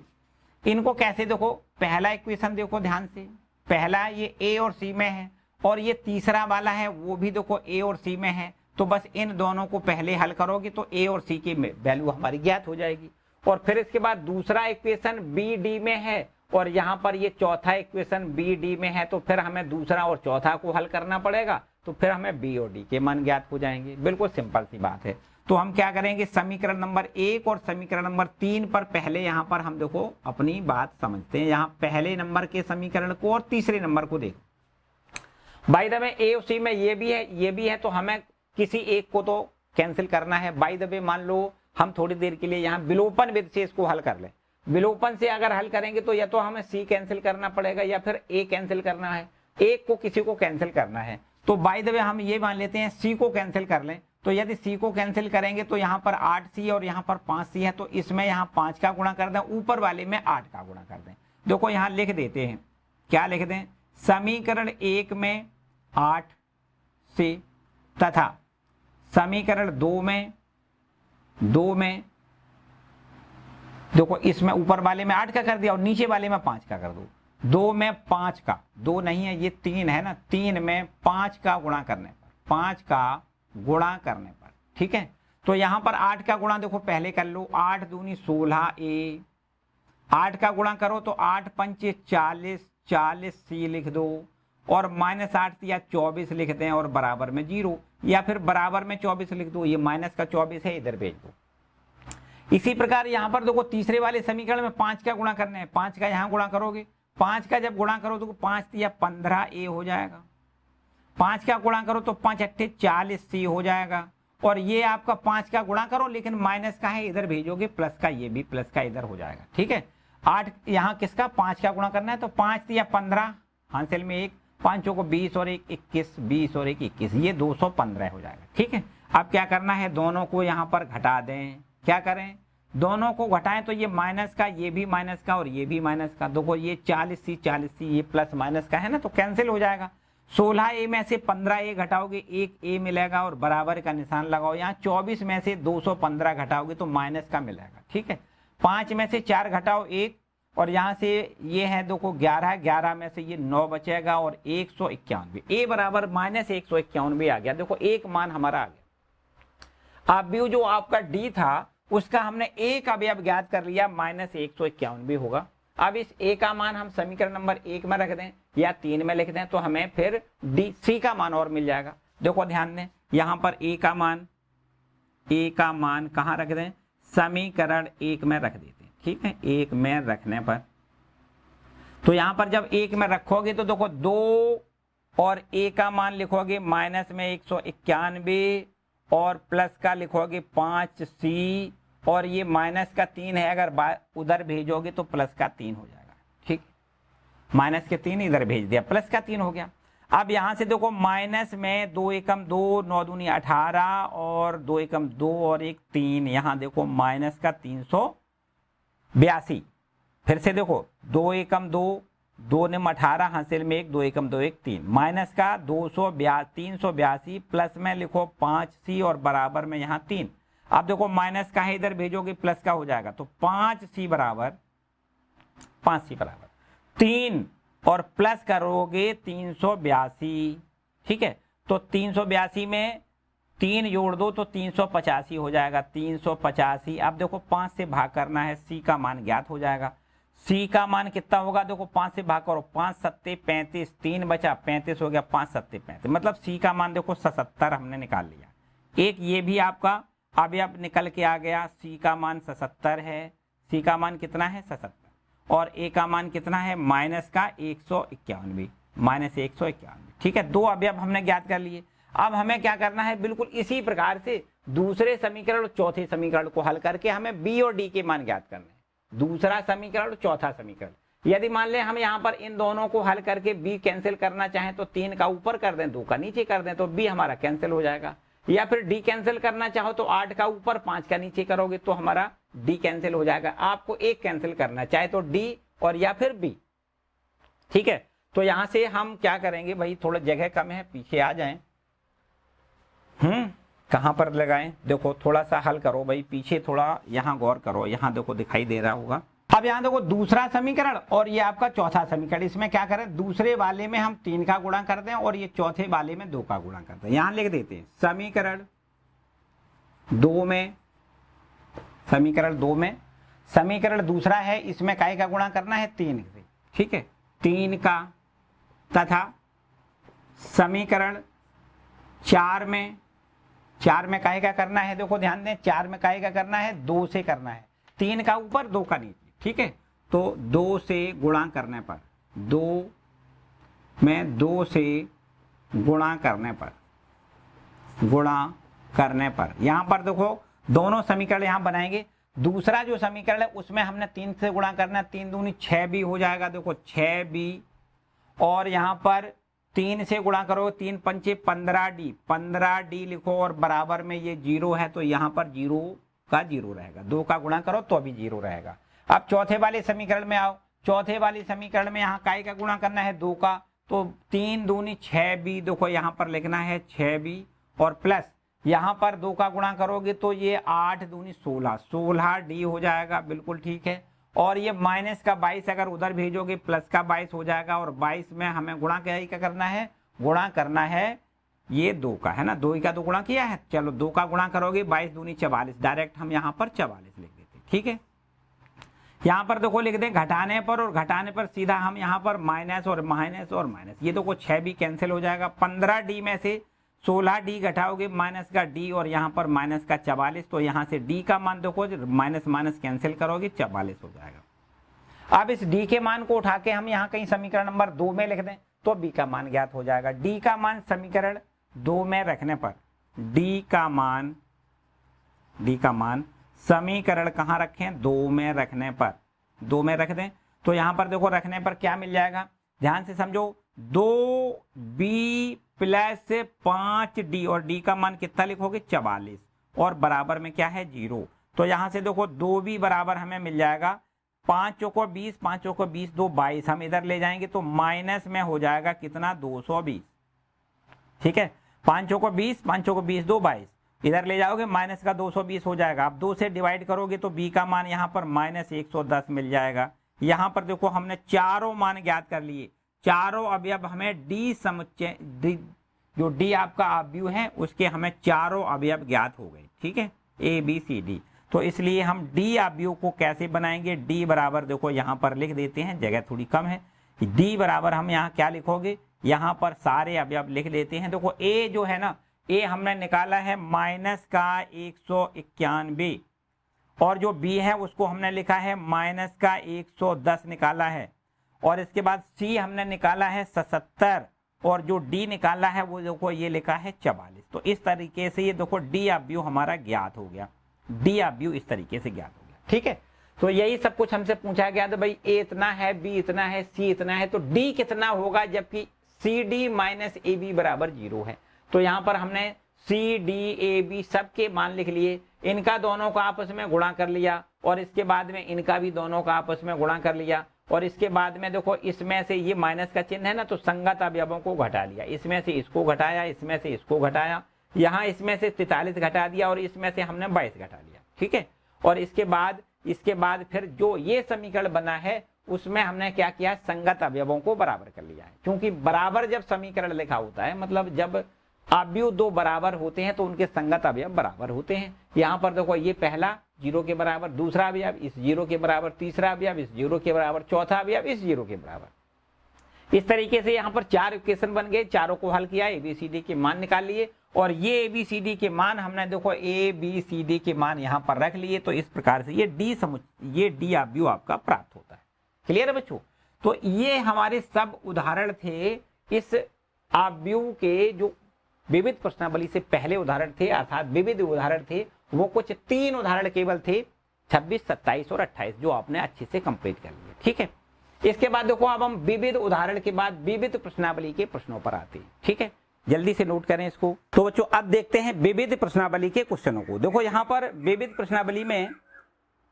Speaker 1: इनको कैसे, देखो पहला इक्वेशन देखो ध्यान से, पहला ये A और C में है और ये तीसरा वाला है वो भी देखो A और C में है। तो बस इन दोनों को पहले हल करोगे तो A और C की वैल्यू हमारी ज्ञात हो जाएगी। और फिर इसके बाद दूसरा इक्वेशन B D में है और यहाँ पर ये चौथा इक्वेशन B D में है, तो फिर हमें दूसरा और चौथा को हल करना पड़ेगा, तो फिर हमें B और D के मान ज्ञात हो जाएंगे। बिल्कुल सिंपल सी बात है। तो हम क्या करेंगे, समीकरण नंबर 1 और समीकरण नंबर 3 पर पहले यहाँ पर हम देखो अपनी बात समझते हैं। यहाँ पहले नंबर के समीकरण को और तीसरे नंबर को देखो। बाय द वे A और C में ये भी है तो हमें किसी एक को तो कैंसिल करना है। बाय द वे मान लो हम थोड़ी देर के लिए यहाँ विलोपन विधि से इसको हल कर लें। विलोपन से अगर हल करेंगे तो या तो हमें C कैंसिल करना पड़ेगा या फिर A कैंसिल करना है, एक को किसी को कैंसिल करना है। तो बाय द वे हम ये मान लेते हैं C को कैंसिल कर लें। तो यदि C को कैंसिल करेंगे तो यहाँ पर 8C और यहाँ पर 5C है, तो इसमें यहाँ 5 का गुणा कर दें, ऊपर वाले में 8 का गुणा कर दें। देखो यहाँ लिख देते हैं, क्या लिख दें, समीकरण 1 में 8C तथा समीकरण 2 में देखो इसमें ऊपर वाले में 8 का कर दिया और नीचे वाले में 5 का कर दो। 2 में 5 का, 2 नहीं है ये 3 है ना, 3 में 5 का गुणा करने पर, 5 का गुणा करने पर। ठीक है, तो यहां पर 8 का गुणा देखो पहले कर लो, 8 दूनी 16A, 8 का गुणा करो तो 8 पंचे 40, 40C लिख दो और -8 या 24 लिख दें और बराबर में 0, या फिर बराबर में 24 लिख दो, ये माइनस का 24 है इधर भेज दो। इसी प्रकार यहाँ पर देखो तीसरे वाले समीकरण में 5 का गुणा करना है, 5 का यहाँ गुणा करोगे, 5 का जब गुणा करो तो 5 या 15a हो जाएगा, 5 का गुणा करो तो 5 अट्ठे 40c हो जाएगा। और ये आपका 5 का गुणा करो लेकिन माइनस का है इधर भेजोगे, प्लस का ये भी प्लस का इधर हो जाएगा। ठीक है, 8 यहाँ किसका 5 का गुणा करना है तो 5 या 15 हासिल में 1, 5 को 20 और 1 21, 20 और 1 21, ये 215 हो जाएगा। ठीक है, अब क्या करना है, दोनों को यहाँ पर घटा दें। क्या करें, दोनों को घटाएं तो ये माइनस का, ये भी माइनस का और ये भी माइनस का। देखो ये 40c 40c ये प्लस माइनस का है ना, तो कैंसिल हो जाएगा। 16a में से 15a घटाओगे 1a मिलेगा और बराबर का निशान लगाओ। यहाँ 24 में से 215 घटाओगे तो माइनस का मिलेगा। ठीक है, 5 में से 4 घटाओ 1 और यहाँ से ये है देखो 11, 11 में से ये 9 बचेगा और 191, a बराबर माइनस 191 आ गया। देखो एक मान हमारा आ गया। अब भी जो आपका d था उसका हमने एक अवयव ज्ञात कर लिया, माइनस 191 होगा। अब इस a का मान हम समीकरण नंबर 1 में रख दें या 3 में लिख दें तो हमें फिर c का मान और मिल जाएगा। देखो ध्यान दें, यहाँ पर a का मान कहाँ रख दें, समीकरण 1 में रख देते हैं। ठीक है, 1 में रखने पर तो यहाँ पर जब 1 में रखोगे तो देखो 2 और a का मान लिखोगे माइनस में 191 और प्लस का लिखोगे 5c और ये माइनस का 3 है, अगर उधर भेजोगे तो प्लस का 3 हो जाएगा। ठीक, माइनस के 3 इधर भेज दिया, प्लस का 3 हो गया। अब यहां से देखो माइनस में 2 एकम 2, 9 दूनी 18 और 2 एकम 2 और 1 3, यहाँ देखो माइनस का 382। फिर से देखो 2 एकम 2, 2 निम 18 हासिल में 1, 2 एकम 2 1 3, माइनस का 382 प्लस में लिखो 5c और बराबर में यहाँ 3। अब देखो माइनस का है इधर भेजोगे प्लस का हो जाएगा तो 5c बराबर 3 और प्लस करोगे 382। ठीक है, तो 382 में 3 जोड़ दो तो 385 हो जाएगा, 385। अब देखो 5 से भाग करना है, c का मान ज्ञात हो जाएगा। c का मान कितना होगा, देखो 5 से भाग करो, 5 सत्ते 35, 3 बचा 35 हो गया, 5 सत्ते 35, मतलब c का मान देखो 77 हमने निकाल लिया। एक ये भी आपका अवयव निकल के आ गया, c का मान 77 है, c का मान कितना है 77 और a का मान कितना है माइनस का 191, माइनस 191। ठीक है, 2 अवयव हमने ज्ञात कर लिए। अब हमें क्या करना है, बिल्कुल इसी प्रकार से दूसरे समीकरण और चौथे समीकरण को हल करके हमें b और d के मान ज्ञात करने हैं। दूसरा समीकरण और चौथा समीकरण, यदि मान लें हम यहाँ पर इन दोनों को हल करके b कैंसिल करना चाहें तो 3 का ऊपर कर दें, 2 का नीचे कर दें तो b हमारा कैंसिल हो जाएगा। या फिर d कैंसिल करना चाहो तो 8 का ऊपर 5 का नीचे करोगे तो हमारा d कैंसिल हो जाएगा। आपको एक कैंसिल करना चाहे तो d और या फिर b। ठीक है, तो यहां से हम क्या करेंगे भाई, थोड़ा जगह कम है, पीछे आ जाएं। कहां पर लगाएं, देखो थोड़ा सा हल करो भाई, पीछे थोड़ा यहाँ गौर करो, यहाँ देखो दिखाई दे रहा होगा। अब यहाँ देखो दूसरा समीकरण और ये आपका चौथा समीकरण, इसमें क्या करें, दूसरे वाले में हम 3 का गुणा कर दें और ये चौथे वाले में 2 का गुणा कर दें। यहाँ लिख देते हैं समीकरण 2 में, समीकरण दूसरा है, इसमें काय का गुणा करना है 3 से। ठीक है, 3 का, तथा समीकरण 4 में काय का करना है, देखो ध्यान दें, 4 में काय का करना है 2 से करना है, 3 का ऊपर 2 का नीचे। ठीक है, तो 2 से गुणा करने पर, 2 में 2 से गुणा करने पर यहाँ पर देखो दोनों समीकरण यहाँ बनाएंगे। दूसरा जो समीकरण है उसमें हमने 3 से गुणा करना है, 3 दूनी 6 भी हो जाएगा, देखो 6 भी, और यहाँ पर 3 से गुणा करो, 3 पंचे 15d लिखो और बराबर में ये 0 है तो यहाँ पर 0 का 0 रहेगा, 2 का गुणा करो तो अभी 0 रहेगा। अब चौथे वाले समीकरण में आओ, चौथे वाले समीकरण में यहाँ काय का गुणा करना है 2 का, तो 3 दूनी 6b, देखो यहाँ पर लिखना है 6b और प्लस यहाँ पर 2 का गुणा करोगे तो ये 8 दूनी 16d हो जाएगा, बिल्कुल ठीक है। और ये माइनस का 22 अगर उधर भेजोगे प्लस का 22 हो जाएगा, और 22 में हमें गुणा क्या करना है, गुणा करना है ये 2 का, है ना, 2 का 2 गुणा किया है, चलो 2 का गुणा करोगे 22 दूनी 44, डायरेक्ट हम यहाँ पर 44 लिख देते। ठीक है, यहाँ पर देखो लिख दें घटाने पर, और घटाने पर सीधा हम यहाँ पर माइनस और माइनस और माइनस, ये देखो 6 भी कैंसिल हो जाएगा, 15d में से 16 डी घटाओगे माइनस का डी और यहाँ पर माइनस का 44, तो यहाँ से डी का मान देखो माइनस माइनस कैंसिल करोगे 44 हो जाएगा। अब इस डी के मान को उठा के हम यहाँ कहीं समीकरण नंबर 2 में लिख दें तो बी का मान ज्ञात हो जाएगा। डी का मान समीकरण 2 में रखने पर डी का मान समीकरण कहाँ रखें 2 में रखने पर 2 में रख दें तो यहाँ पर देखो रखने पर क्या मिल जाएगा, ध्यान से समझो, 2b प्लस 5d और d का मान कितना लिखोगे 44 और बराबर में क्या है 0। तो यहाँ से देखो 2b बराबर हमें मिल जाएगा 5 चौको 20, 5 चौको 20, 2 22, हम इधर ले जाएंगे तो माइनस में हो जाएगा कितना 220, ठीक है। 5 चौको 20, 5 चौको 20, 2 22, इधर ले जाओगे माइनस का 220 हो जाएगा। अब 2 से डिवाइड करोगे तो b का मान यहाँ पर माइनस 110 मिल जाएगा। यहाँ पर देखो हमने चारों मान ज्ञात कर लिए, चारों अवयव हमें डी समुच्चय जो डी आपका अवयव है उसके हमें चारों अवयव ज्ञात हो गए, ठीक है, ए बी सी डी। तो इसलिए हम डी अवयव को कैसे बनाएंगे, डी बराबर देखो यहाँ पर लिख देते हैं, जगह थोड़ी कम है, डी बराबर हम यहाँ क्या लिखोगे, यहाँ पर सारे अवयव लिख लेते हैं। देखो ए जो है ना, ए हमने निकाला है माइनस का 191 और जो बी है उसको हमने लिखा है माइनस का 110 निकाला है, और इसके बाद सी हमने निकाला है 77 और जो डी निकाला है वो देखो ये लिखा है 44। तो इस तरीके से ये देखो डी अवयव हमारा ज्ञात हो गया, डी अवयव इस तरीके से ज्ञात हो गया, ठीक है। तो यही सब कुछ हमसे पूछा गया था भाई ए इतना है, बी इतना है, सी इतना है, तो डी कितना होगा जबकि C D minus A B बराबर 0 है। तो यहाँ पर हमने सी डी ए बी सबके मान लिख लिए, इनका दोनों का आपस में गुणा कर लिया और इसके बाद में इनका भी दोनों का आपस में गुणा कर लिया, और इसके बाद में देखो इसमें से ये माइनस का चिन्ह है ना, तो संगत अवयवों को घटा लिया, इसमें से इसको घटाया, इसमें से इसको घटाया, यहाँ इसमें से 43 घटा दिया और इसमें से हमने 22 घटा लिया, ठीक है। और इसके बाद फिर जो ये समीकरण बना है उसमें हमने क्या किया, संगत अवयवों को बराबर कर लिया है। क्योंकि बराबर जब समीकरण लिखा होता है मतलब जब अवयव दो बराबर होते हैं तो उनके संगत अवयव बराबर होते हैं। यहाँ पर देखो ये पहला 0 के बराबर, दूसरा अवयव इस 0 के बराबर, तीसरा अवयव इस 0 के बराबर, चौथा अवयव इस 0 के बराबर। इस तरीके से यहाँ पर 4 इक्वेशन बन गए, चारों को हल किया, एबीसीडी के मान निकाल लिए और ये एबीसीडी के मान हमने देखो एबीसीडी के मान यहाँ पर रख लिए। तो इस प्रकार से ये डी अवयव आपका प्राप्त होता है। क्लियर है बच्चों? तो ये हमारे सब उदाहरण थे इस अवयव के, जो विविध प्रश्नावली से पहले उदाहरण थे, अर्थात विविध उदाहरण थे, वो कुछ 3 उदाहरण केवल थे, 26, 27 और 28, जो आपने अच्छे से कंप्लीट कर लिए, ठीक है। इसके बाद देखो अब हम विविध उदाहरण के बाद विविध प्रश्नावली के प्रश्नों पर आते हैं, ठीक है, जल्दी से नोट करें इसको। तो बच्चों अब देखते हैं विविध प्रश्नावली के क्वेश्चनों को। देखो यहाँ पर विविध प्रश्नावली में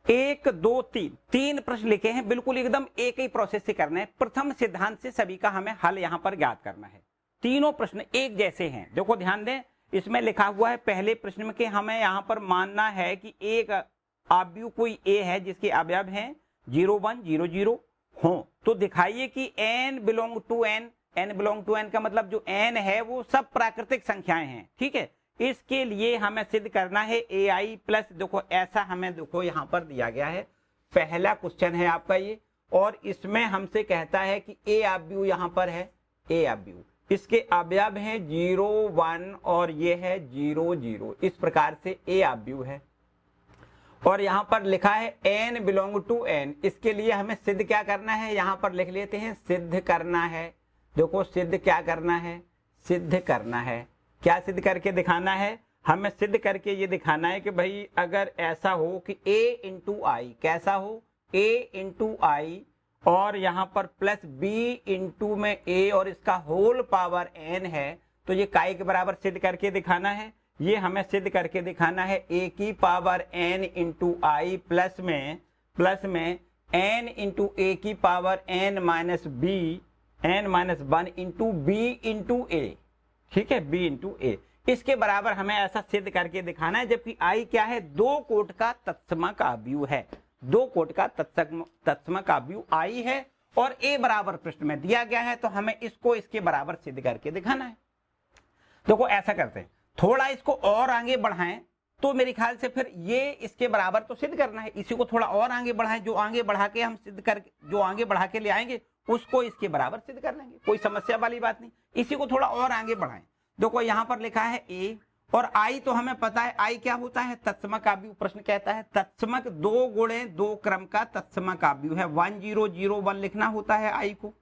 Speaker 1: 1, 2, 3 प्रश्न लिखे हैं, बिल्कुल एकदम एक ही प्रोसेस से करना है। प्रथम सिद्धांत से सभी का हमें हल यहाँ पर ज्ञात करना है। तीनों प्रश्न एक जैसे हैं, देखो ध्यान दें, इसमें लिखा हुआ है पहले प्रश्न में कि हमें यहाँ पर मानना है कि एक अवयव कोई ए है जिसके अवयव हैं 0, 1, 0, 0 हो, तो दिखाइए कि n बिलोंग टू n का मतलब जो n है वो सब प्राकृतिक संख्याएं हैं, ठीक है। इसके लिए हमें सिद्ध करना है ai प्लस, देखो ऐसा हमें देखो यहाँ पर दिया गया है, पहला क्वेश्चन है आपका ये, और इसमें हमसे कहता है कि ए अवयव यहाँ पर है, ए अवयव इसके अवयव हैं 0, 1 और ये है 0, 0, इस प्रकार से ए अवयव है। और यहाँ पर लिखा है n बिलोंग टू n, इसके लिए हमें सिद्ध क्या करना है, यहाँ पर लिख लेते हैं सिद्ध करना है। देखो सिद्ध क्या करना है, सिद्ध करना है, क्या सिद्ध करके दिखाना है, हमें सिद्ध करके ये दिखाना है कि भाई अगर ऐसा हो कि a इंटू आई, कैसा हो, a इंटू आई और यहाँ पर प्लस b इंटू में a और इसका होल पावर n है, तो ये काय के बराबर सिद्ध करके दिखाना है। ये हमें सिद्ध करके दिखाना है a की पावर n इंटू आई प्लस में n इंटू a की power n minus b, n minus 1 into b into a, ठीक है, b इंटू a, इसके बराबर हमें ऐसा सिद्ध करके दिखाना है। जबकि i क्या है, 2 कोट का तत्समक अवयव है, 2 कोट का तत्समक अवयव i है और a बराबर पृष्ठ में दिया गया है, तो हमें इसको इसके बराबर सिद्ध करके दिखाना है। देखो ऐसा करते हैं, थोड़ा इसको और आगे बढ़ाएं तो मेरे ख्याल से फिर ये इसके बराबर तो सिद्ध करना है, इसी को थोड़ा और आगे बढ़ाएं, जो आगे बढ़ा के हम सिद्ध करके, जो आगे बढ़ा के ले आएंगे उसको इसके बराबर सिद्ध कर लेंगे, कोई समस्या वाली बात नहीं। इसी को थोड़ा और आगे बढ़ाएं, देखो यहाँ पर लिखा है ए, और आई तो हमें पता है आई क्या होता है, तत्समक आव्यूह। प्रश्न कहता है तत्समक 2 गुणे 2 क्रम का तत्समक आव्यूह है, 1001 लिखना होता है आई को।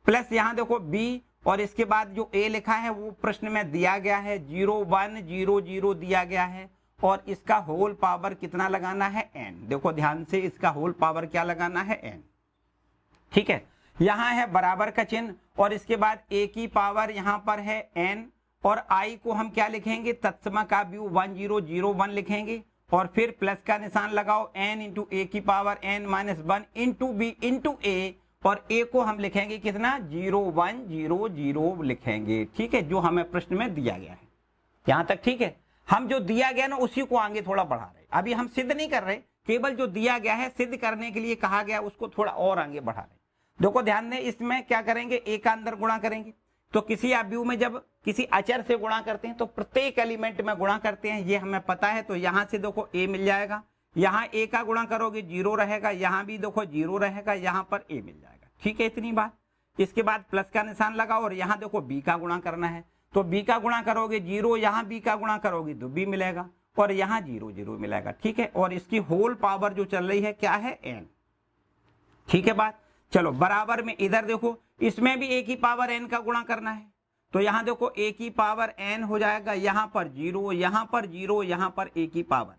Speaker 1: प्लस यहाँ देखो बी, और इसके बाद जो ए लिखा है वो प्रश्न में दिया गया है 0100 दिया गया है, और इसका होल पावर कितना लगाना है n। देखो ध्यान से, इसका होल पावर क्या लगाना है n। ठीक है, यहाँ है बराबर का चिन्ह, और इसके बाद a की पावर यहाँ पर है n, और i को हम क्या लिखेंगे, तत्समक आव्यूह 1001 लिखेंगे, और फिर प्लस का निशान लगाओ, n इंटू ए की power n minus 1 into B into A, और a को हम लिखेंगे कितना, 0100 लिखेंगे। ठीक है, जो हमें प्रश्न में दिया गया है यहाँ तक। ठीक है, हम जो दिया गया ना उसी को आगे थोड़ा बढ़ा रहे, अभी हम सिद्ध नहीं कर रहे, केवल जो दिया गया है सिद्ध करने के लिए कहा गया उसको थोड़ा और आगे बढ़ा रहे। देखो ध्यान दें, इसमें क्या करेंगे, ए का अंदर गुणा करेंगे। तो किसी आव्यूह में जब किसी अचर से गुणा करते हैं तो प्रत्येक एलिमेंट में गुणा करते हैं, ये हमें पता है। तो यहाँ से देखो ए मिल जाएगा, यहाँ ए का गुणा करोगे 0 रहेगा, यहाँ भी देखो 0 रहेगा, यहाँ पर ए मिल जाएगा। ठीक है, इतनी बात। इसके बाद प्लस का निशान लगाओ, और यहाँ देखो बी का गुणा करना है, तो बी का गुणा करोगे 0, यहाँ बी का गुणा करोगे तो बी मिलेगा, और यहाँ 0 मिलेगा। ठीक है, और इसकी होल पावर जो चल रही है क्या है, n। ठीक है बात। चलो बराबर में इधर देखो, इसमें भी a की पावर n का गुणा करना है, तो यहाँ देखो a की पावर n हो जाएगा, यहाँ पर 0, यहाँ पर 0, यहाँ पर a की पावर।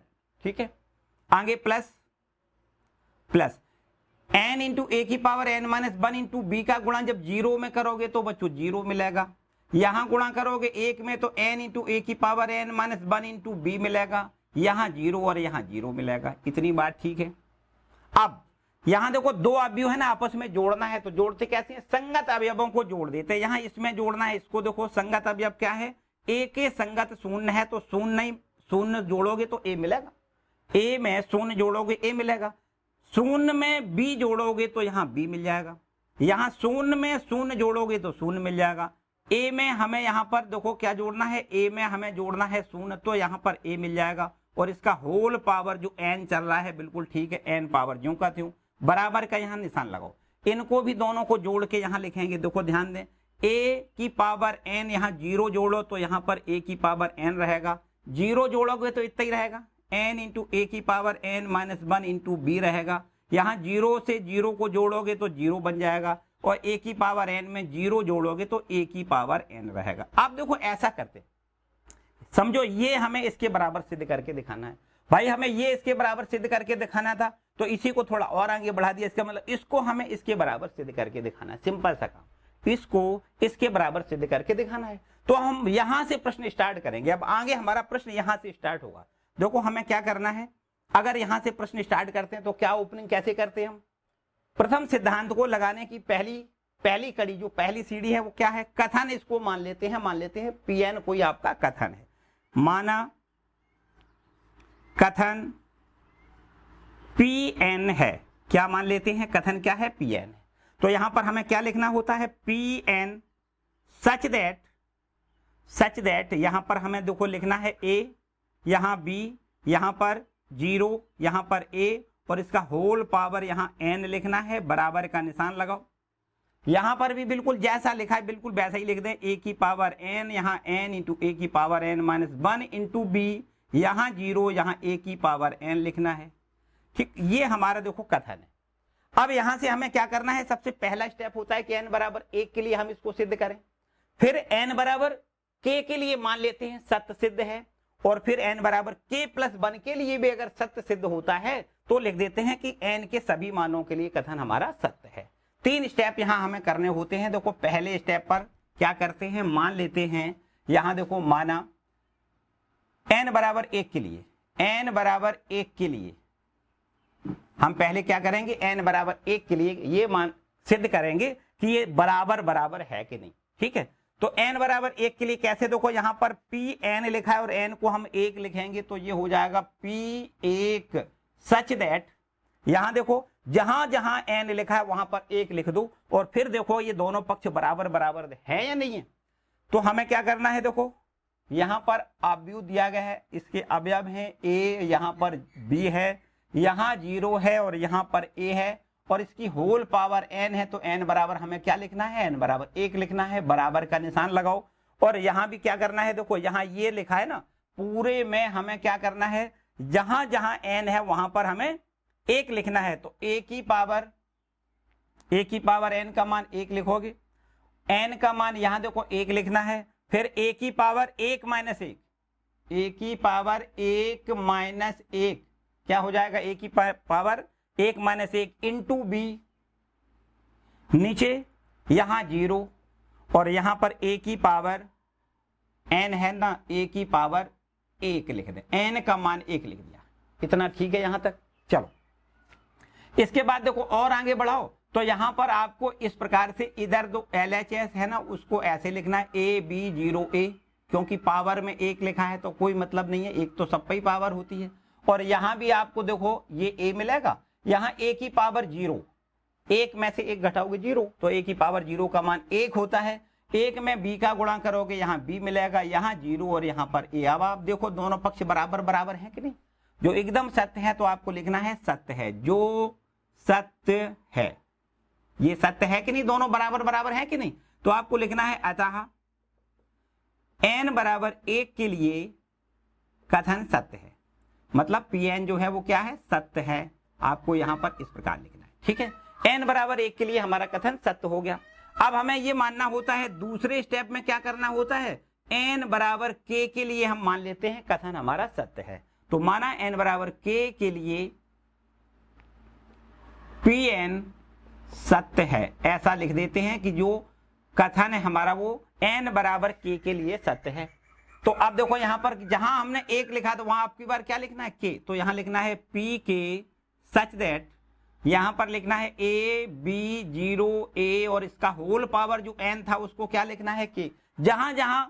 Speaker 1: ठीक है, आगे plus plus n into A की power n minus 1 into B का गुणा जब 0 में करोगे तो बच्चों 0 मिलेगा, यहाँ गुणा करोगे 1 में तो n इंटू ए की power n minus 1 into B मिलेगा, यहाँ 0 और यहाँ 0 मिलेगा। इतनी बात ठीक है। अब यहाँ देखो 2 अवयव है ना, आपस में जोड़ना है, तो जोड़ते कैसे हैं, संगत अवयवों को जोड़ देते हैं। यहाँ इसमें जोड़ना है, इसको देखो संगत अवयव क्या है, ए के संगत शून्य है, तो शून्य जोड़ोगे तो ए मिलेगा, ए में शून्य जोड़ोगे ए मिलेगा, शून्य में बी जोड़ोगे तो यहाँ बी मिल जाएगा, यहाँ शून्य में शून्य जोड़ोगे तो शून्य मिल जाएगा। ए में हमें यहाँ पर देखो क्या जोड़ना है, ए में हमें जोड़ना है शून्य, तो यहाँ पर ए मिल जाएगा, और इसका होल पावर जो n चल रहा है बिल्कुल ठीक है, n पावर ज्यों का त्यों, बराबर का यहाँ निशान लगाओ। इनको भी दोनों को जोड़ के यहाँ लिखेंगे। देखो ध्यान दें, a की पावर n, यहाँ 0 जोड़ो तो यहाँ पर a की पावर n रहेगा, 0 जोड़ोगे तो इतना ही रहेगा, n इंटू ए की power n minus 1 into B रहेगा, यहाँ 0 से 0 को जोड़ोगे तो 0 बन जाएगा, और a की पावर n में 0 जोड़ोगे तो a की पावर n रहेगा। अब देखो ऐसा करते, समझो ये हमें इसके बराबर सिद्ध करके दिखाना है। भाई हमें ये इसके बराबर सिद्ध करके दिखाना था, तो इसी को थोड़ा और आगे बढ़ा दिया, इसका मतलब इसको हमें इसके बराबर सिद्ध करके दिखाना है। सिंपल सा काम, इसको इसके बराबर सिद्ध करके दिखाना है। तो हम यहां से प्रश्न स्टार्ट करेंगे। अब आगे हमारा प्रश्न यहां से स्टार्ट होगा। देखो हमें क्या करना है, अगर यहां से प्रश्न स्टार्ट करते हैं तो क्या ओपनिंग कैसे करते हैं हम, प्रथम सिद्धांत को लगाने की पहली कड़ी जो पहली सीढ़ी है वो क्या है, कथन। इसको मान लेते हैं Pn कोई आपका कथन है, माना कथन Pn है। क्या मान लेते हैं, कथन क्या है, Pn है। तो यहां पर हमें क्या लिखना होता है, Pn सच दैट यहां पर हमें देखो लिखना है a, यहां b, यहां पर 0, यहां पर a, और इसका होल पावर यहां n लिखना है, बराबर का निशान लगाओ। यहां पर भी बिल्कुल जैसा लिखा है बिल्कुल वैसा ही लिख दें, a की पावर n, यहां n इंटू ए की power n minus 1 into B, यहां 0, यहां a की पावर n लिखना है। ठीक, ये हमारा देखो कथन है। अब यहां से हमें क्या करना है, सबसे पहला स्टेप होता है कि n बराबर 1 के लिए हम इसको सिद्ध करें, फिर n बराबर k के लिए मान लेते हैं सत्य सिद्ध है, और फिर n बराबर k प्लस 1 के लिए भी अगर सत्य सिद्ध होता है तो लिख देते हैं कि n के सभी मानों के लिए कथन हमारा सत्य है। 3 स्टेप यहां हमें करने होते हैं। देखो पहले स्टेप पर क्या करते हैं, मान लेते हैं, यहां देखो माना n बराबर 1 के लिए, n बराबर 1 के लिए हम पहले क्या करेंगे, n बराबर 1 के लिए ये मान सिद्ध करेंगे कि ये बराबर है कि नहीं। ठीक है, तो n बराबर 1 के लिए कैसे, देखो यहां पर Pn लिखा है और n को हम 1 लिखेंगे, तो ये हो जाएगा P1 सच दैट, यहां देखो जहां जहां n लिखा है वहां पर 1 लिख दो, और फिर देखो ये दोनों पक्ष बराबर है या नहीं है। तो हमें क्या करना है, देखो यहां पर अवयव दिया गया है, इसके अवयव हैं a, यहां पर b है, यहां 0 है और यहां पर a है, और इसकी होल पावर n है, तो n बराबर हमें क्या लिखना है, n बराबर 1 लिखना है, बराबर का निशान लगाओ। और यहां भी क्या करना है, देखो यहां ये लिखा है ना, पूरे में हमें क्या करना है, जहां जहां n है वहां पर हमें 1 लिखना है। तो a की पावर n का मान 1 लिखोगे, n का मान यहां देखो 1 लिखना है, फिर a की पावर 1 माइनस 1, a की पावर 1 माइनस 1 क्या हो जाएगा, a की पावर 1 माइनस 1 इंटू b, नीचे यहां 0 और यहां पर a की पावर n है ना, a की पावर 1 लिख दे, n का मान 1 लिख दिया। इतना ठीक है यहां तक। चलो इसके बाद देखो और आगे बढ़ाओ, तो यहां पर आपको इस प्रकार से इधर जो LHS है ना उसको ऐसे लिखना है AB0A, क्योंकि पावर में 1 लिखा है तो कोई मतलब नहीं है, एक तो सब पे ही पावर होती है। और यहां भी आपको देखो ये a मिलेगा, यहां a की पावर 0, 1 में से 1 घटाओगे 0, तो a की पावर 0 का मान 1 होता है। 1 में b का गुणा करोगे, यहाँ b मिलेगा, यहाँ 0 और यहाँ पर a। अब आप देखो दोनों पक्ष बराबर बराबर है कि नहीं, जो एकदम सत्य है तो आपको लिखना है सत्य है, जो सत्य है, ये सत्य है कि नहीं, दोनों बराबर बराबर है कि नहीं, तो आपको लिखना है अतः n बराबर 1 के लिए कथन सत्य है, मतलब Pn जो है वो क्या है, सत्य है। आपको यहां पर इस प्रकार लिखना है, ठीक है। n बराबर 1 के लिए हमारा कथन सत्य हो गया। अब हमें ये मानना होता है, दूसरे स्टेप में क्या करना होता है, n बराबर k के लिए हम मान लेते हैं कथन हमारा सत्य है। तो माना n बराबर k के लिए Pn सत्य है, ऐसा लिख देते हैं कि जो कथन है हमारा वो n बराबर k के लिए सत्य है। तो अब देखो यहां पर जहां हमने 1 लिखा तो वहां आपकी बार क्या लिखना है, k, तो यहां लिखना है pk सच दैट, यहां पर लिखना है AB0A और इसका होल पावर जो n था उसको क्या लिखना है, k। जहां जहां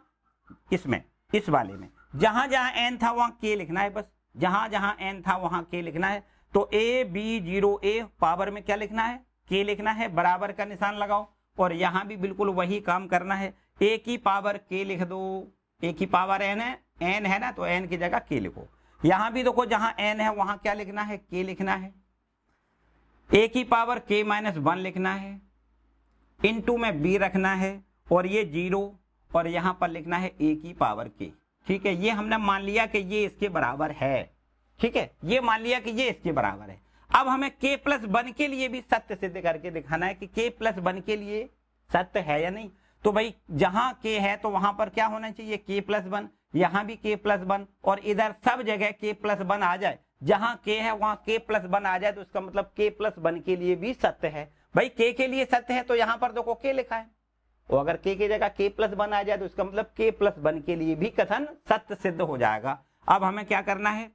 Speaker 1: इसमें इस वाले में जहां जहां n था वहां k लिखना है, बस जहां जहां n था वहां k लिखना है। तो AB0A पावर में क्या लिखना है, k लिखना है, बराबर का निशान लगाओ और यहां भी बिल्कुल वही काम करना है, a की पावर k लिख दो, a की पावर n है ना, तो n की जगह k लिखो। यहां भी देखो जहां n है वहां क्या लिखना है, k लिखना है, a की पावर k माइनस 1 लिखना है, इनटू में b रखना है और ये 0 और यहां पर लिखना है a की पावर k, ठीक है। ये हमने मान लिया कि ये इसके बराबर है, ठीक है, ये मान लिया कि ये इसके बराबर है। अब हमें k प्लस 1 के लिए भी सत्य सिद्ध करके दिखाना है कि k प्लस 1 के लिए सत्य है या नहीं। तो भाई जहां k है तो वहां पर क्या होना चाहिए, k प्लस 1, यहां भी k प्लस 1 और इधर सब जगह k प्लस 1 आ जाए, जहां k है वहां k प्लस 1 आ जाए, तो इसका मतलब k प्लस 1 के लिए भी सत्य है। भाई k के लिए सत्य है तो यहां पर देखो k लिखा है, और अगर k की जगह k प्लस 1 आ जाए तो इसका मतलब k प्लस 1 के लिए भी कथन सत्य सिद्ध हो जाएगा। अब हमें क्या करना है,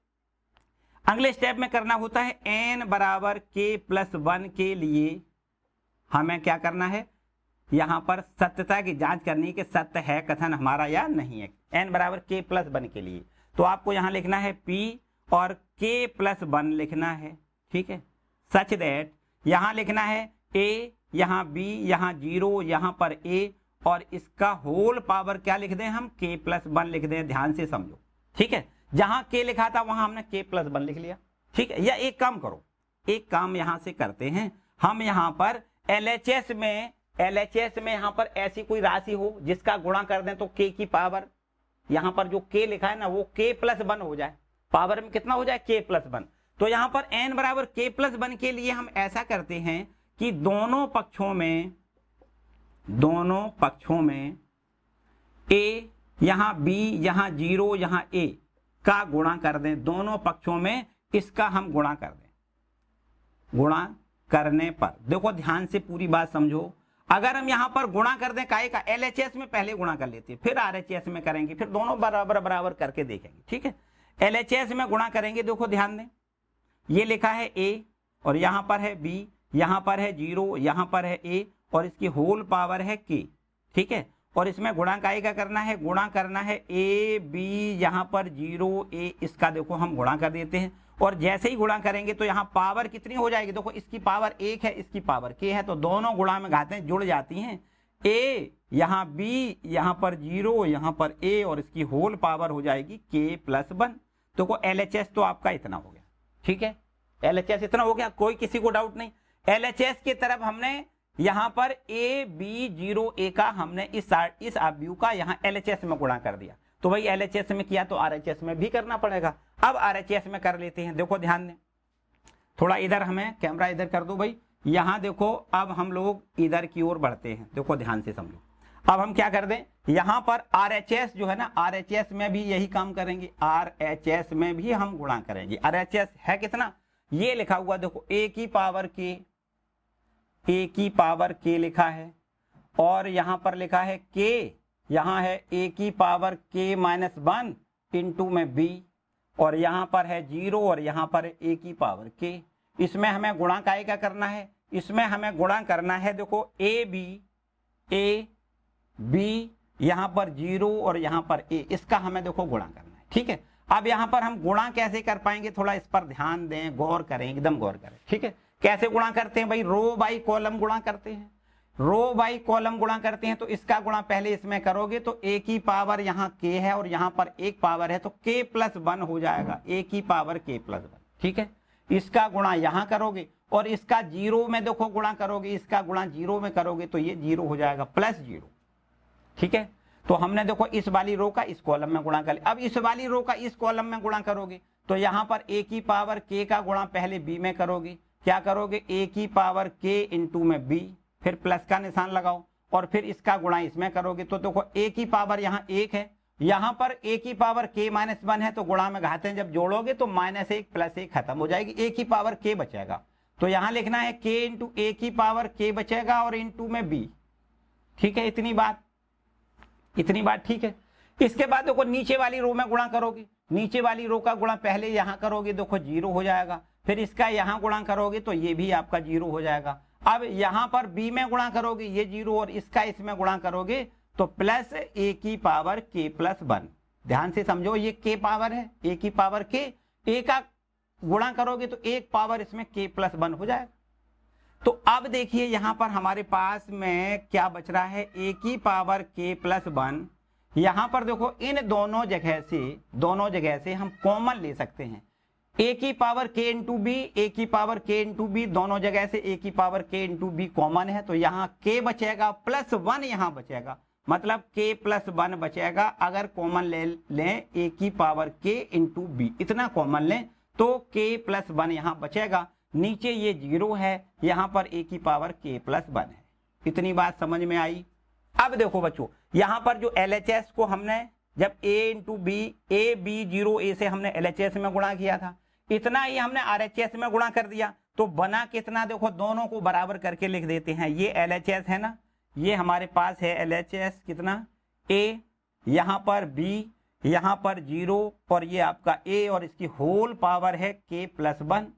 Speaker 1: अगले स्टेप में करना होता है n बराबर k प्लस 1 के लिए हमें क्या करना है, यहां पर सत्यता की जांच करनी कि सत्य है कथन हमारा या नहीं है। n बराबर k प्लस 1 के लिए तो आपको यहां लिखना है p और k प्लस 1 लिखना है, ठीक है, सच दैट यहां लिखना है a, यहां b, यहां 0, यहां पर a और इसका होल पावर क्या लिख दें हम, k प्लस 1 लिख दें, ध्यान से समझो, ठीक है। जहां k लिखा था वहां हमने k प्लस 1 लिख लिया, ठीक है। या एक काम करो, एक काम यहां से करते हैं, हम यहां पर LHS में यहां पर ऐसी कोई राशि हो जिसका गुणा कर दें तो k की पावर, यहां पर जो k लिखा है ना वो k प्लस 1 हो जाए, पावर में कितना हो जाए, k प्लस 1। तो यहां पर n बराबर k प्लस 1 के लिए हम ऐसा करते हैं कि दोनों पक्षों में a, यहां b, यहां 0, यहां a का गुणा कर दें, दोनों पक्षों में इसका हम गुणा कर दें। गुणा करने पर देखो ध्यान से पूरी बात समझो, अगर हम यहां पर गुणा कर दें काय का, LHS में पहले गुणा कर लेते हैं फिर RHS में करेंगे, फिर दोनों बराबर बराबर करके देखेंगे, ठीक है। LHS में गुणा करेंगे, देखो ध्यान दें, ये लिखा है a और यहां पर है b, यहां पर है 0, यहां पर है a और इसकी होल पावर है k, ठीक है। और इसमें गुणा काय का करना है, गुणा करना है a b, यहां पर 0 a, इसका देखो हम गुणा कर देते हैं और जैसे ही गुणा करेंगे तो यहाँ पावर कितनी हो जाएगी, देखो इसकी पावर 1 है, इसकी पावर k है, तो दोनों गुणा में घातें जुड़ जाती हैं, a यहाँ b, यहाँ पर 0, यहाँ पर a और इसकी होल पावर हो जाएगी k प्लस 1। देखो LHS तो आपका इतना हो गया, ठीक है, LHS इतना हो गया, कोई किसी को डाउट नहीं। LHS की तरफ हमने यहाँ पर ए बी 0a का हमने इस आव्यूह का यहाँ LHS में गुणा कर दिया। तो भाई LHS में किया तो RHS में भी करना पड़ेगा। अब RHS में कर लेते हैं। देखो ध्यान दें, थोड़ा इधर हमें कैमरा इधर कर दो भाई। यहाँ देखो अब हम लोग इधर की ओर बढ़ते हैं। देखो ध्यान से समझो। अब हम क्या कर दें, यहाँ पर RHS जो है ना, RHS में भी यही काम करेंगे। RHS में भी हम गुणा करेंगे। RHS है कितना, ये लिखा हुआ देखो a की पावर k लिखा है, और यहाँ पर लिखा है k, यहाँ है a की पावर k माइनस 1 इंटू में b, और यहाँ पर है 0 और यहाँ पर है a की पावर k। इसमें हमें गुणा काय का करना है, इसमें हमें गुणा करना है देखो a b, यहाँ पर 0 और यहाँ पर a, इसका हमें देखो गुणा करना है। ठीक है, अब यहाँ पर हम गुणा कैसे कर पाएंगे, थोड़ा इस पर ध्यान दें, गौर करें, एकदम गौर करें। ठीक है, कैसे गुणा करते हैं भाई, रो बाई कॉलम गुणा करते हैं। रो बाई कॉलम गुणा करते हैं तो इसका गुणा पहले इसमें करोगे तो a की पावर यहाँ k है और यहाँ पर एक पावर है तो k प्लस 1 हो जाएगा, a की पावर k प्लस 1। ठीक है, इसका गुणा यहाँ करोगे और इसका 0 में देखो गुणा करोगे, इसका गुणा 0 में करोगे तो ये 0 हो जाएगा, प्लस 0। ठीक है, तो हमने देखो इस वाली रो का इस कॉलम में गुणा कर लिया। अब इस वाली रो का इस कॉलम में गुणा करोगे तो यहाँ पर a की पावर k का गुणा पहले b में करोगे। क्या करोगे, a की पावर k इंटू में b, फिर प्लस का निशान लगाओ और फिर इसका गुणा इसमें करोगे तो देखो a की पावर यहाँ 1 है, यहाँ पर a की पावर k माइनस 1 है, तो गुणा में घातें जब जोड़ोगे तो -1 + 1 खत्म हो जाएगी, a की पावर k बचेगा। तो यहाँ लिखना है k इंटू a की पावर k बचेगा और इंटू में b। ठीक है, इतनी बात ठीक है। इसके बाद देखो नीचे वाली रो में गुणा करोगे, नीचे वाली रो का गुणा पहले यहाँ करोगे, देखो 0 हो जाएगा, फिर इसका यहाँ गुणा करोगे तो ये भी आपका 0 हो जाएगा। अब यहाँ पर b में गुणा करोगे ये 0 और इसका इसमें गुणा करोगे तो प्लस a की पावर k प्लस 1। ध्यान से समझो, ये k पावर है, a की पावर k, a का गुणा करोगे तो एक पावर इसमें k प्लस 1 हो जाएगा। तो अब देखिए यहाँ पर हमारे पास में क्या बच रहा है, a की पावर k प्लस 1। यहाँ पर देखो इन दोनों जगह से हम कॉमन ले सकते हैं, a की power k into B, a की पावर k इंटू बी, दोनों जगह से a की power k into B common है तो यहाँ k बचेगा प्लस 1 यहाँ बचेगा, मतलब k प्लस 1 बचेगा। अगर कॉमन ले लें a की पावर k इंटू बी, इतना कॉमन लें तो k प्लस 1 यहाँ बचेगा। नीचे ये 0 है, यहाँ पर a की पावर k प्लस 1 है। इतनी बात समझ में आई। अब देखो बच्चों, यहाँ पर जो LHS को हमने जब a into B, a b 0a से हमने LHS में गुणा किया था, इतना ही हमने RHS में गुणा कर दिया तो बना कितना, देखो दोनों को बराबर करके लिख देते हैं। ये LHS है ना, ये हमारे पास है LHS कितना, a, यहाँ पर b, यहाँ पर 0 और ये आपका a और इसकी होल पावर है k प्लस 1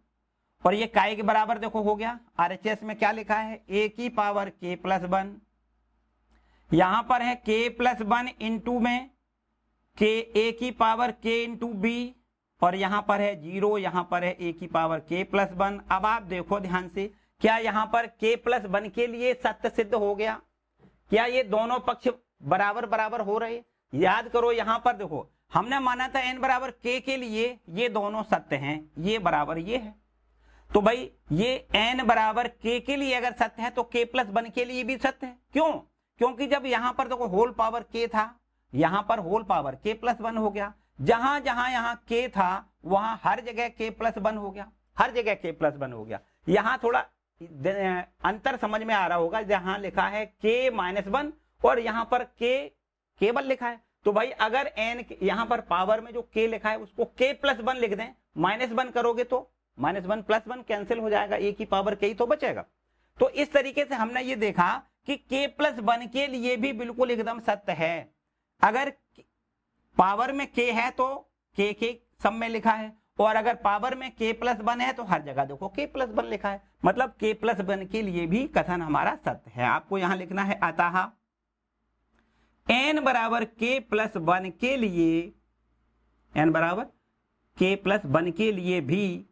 Speaker 1: और ये काय के बराबर देखो हो गया। RHS में क्या लिखा है, a की पावर k प्लस 1, यहाँ पर है k प्लस 1 इंटू में k, a की पावर k इंटू b और यहाँ पर है 0, यहाँ पर है a की पावर k प्लस 1। अब आप देखो ध्यान से, क्या यहाँ पर k प्लस 1 के लिए सत्य सिद्ध हो गया, क्या ये दोनों पक्ष बराबर बराबर हो रहे। याद करो यहाँ पर देखो हमने माना था n बराबर k के लिए ये दोनों सत्य हैं, ये बराबर ये है, तो भाई ये n बराबर k के लिए अगर सत्य है तो k प्लस 1 के लिए भी सत्य है। क्यों, क्योंकि जब यहाँ पर देखो होल पावर k था, यहाँ पर होल पावर k प्लस 1 हो गया, जहां जहां यहाँ k था वहां हर जगह k प्लस 1 हो गया, हर जगह k प्लस 1 हो गया। यहाँ थोड़ा अंतर समझ में आ रहा होगा, जहां लिखा है k माइनस 1 और यहाँ पर k केवल लिखा है, तो भाई अगर n यहाँ पर पावर में जो k लिखा है उसको k प्लस 1 लिख दें, -1 करोगे तो -1 प्लस 1 कैंसिल हो जाएगा, a की पावर k तो बचेगा। तो इस तरीके से हमने ये देखा कि k प्लस 1 के लिए भी बिल्कुल एकदम सत्य है। अगर पावर में k है तो k के सब में लिखा है, और अगर पावर में k प्लस 1 है तो हर जगह देखो k प्लस 1 लिखा है, मतलब k प्लस 1 के लिए भी कथन हमारा सत्य है। आपको यहां लिखना है अतः n बराबर k प्लस 1 के लिए, n बराबर k प्लस 1 के लिए भी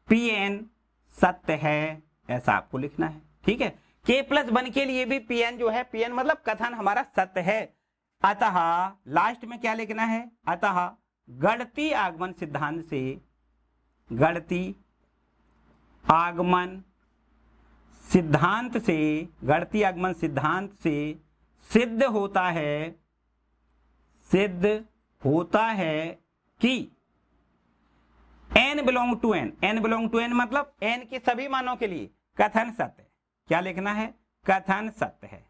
Speaker 1: Pn सत्य है, ऐसा आपको लिखना है। ठीक है, k प्लस 1 के लिए भी Pn जो है, Pn मतलब कथन हमारा सत्य है। अतः लास्ट में क्या लिखना है, अतः गणती आगमन सिद्धांत से, गणती आगमन सिद्धांत से, गणितीय आगमन सिद्धांत से सिद्ध होता है कि n belong to n, n belong to n मतलब n के सभी मानों के लिए कथन सत्य है। क्या लिखना है? कथन सत्य है।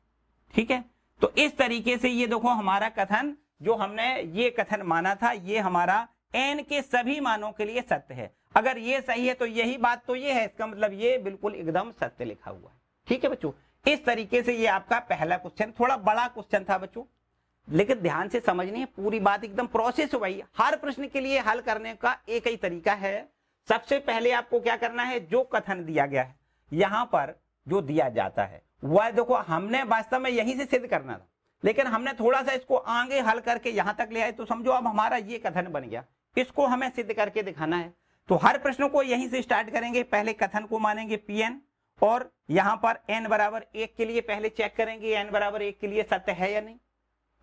Speaker 1: ठीक है, तो इस तरीके से ये देखो हमारा कथन, जो हमने ये कथन माना था, ये हमारा n के सभी मानों के लिए सत्य है। अगर ये सही है तो यही बात तो ये है, इसका मतलब ये बिल्कुल एकदम सत्य लिखा हुआ है। ठीक है बच्चों, इस तरीके से ये आपका पहला क्वेश्चन, थोड़ा बड़ा क्वेश्चन था बच्चों, लेकिन ध्यान से समझनी है पूरी बात, एकदम प्रोसेस वही। हर प्रश्न के लिए हल करने का एक ही तरीका है। सबसे पहले आपको क्या करना है, जो कथन दिया गया है यहां पर जो दिया जाता है वह देखो हमने वास्तव में यहीं से सिद्ध करना था, लेकिन हमने थोड़ा सा इसको आगे हल करके यहां तक ले आए, तो समझो अब हमारा ये कथन बन गया, इसको हमें सिद्ध करके दिखाना है। तो हर प्रश्न को यहीं से स्टार्ट करेंगे, पहले कथन को मानेंगे Pn, और यहां पर n बराबर 1 के लिए पहले चेक करेंगे n बराबर 1 के लिए सत्य है या नहीं।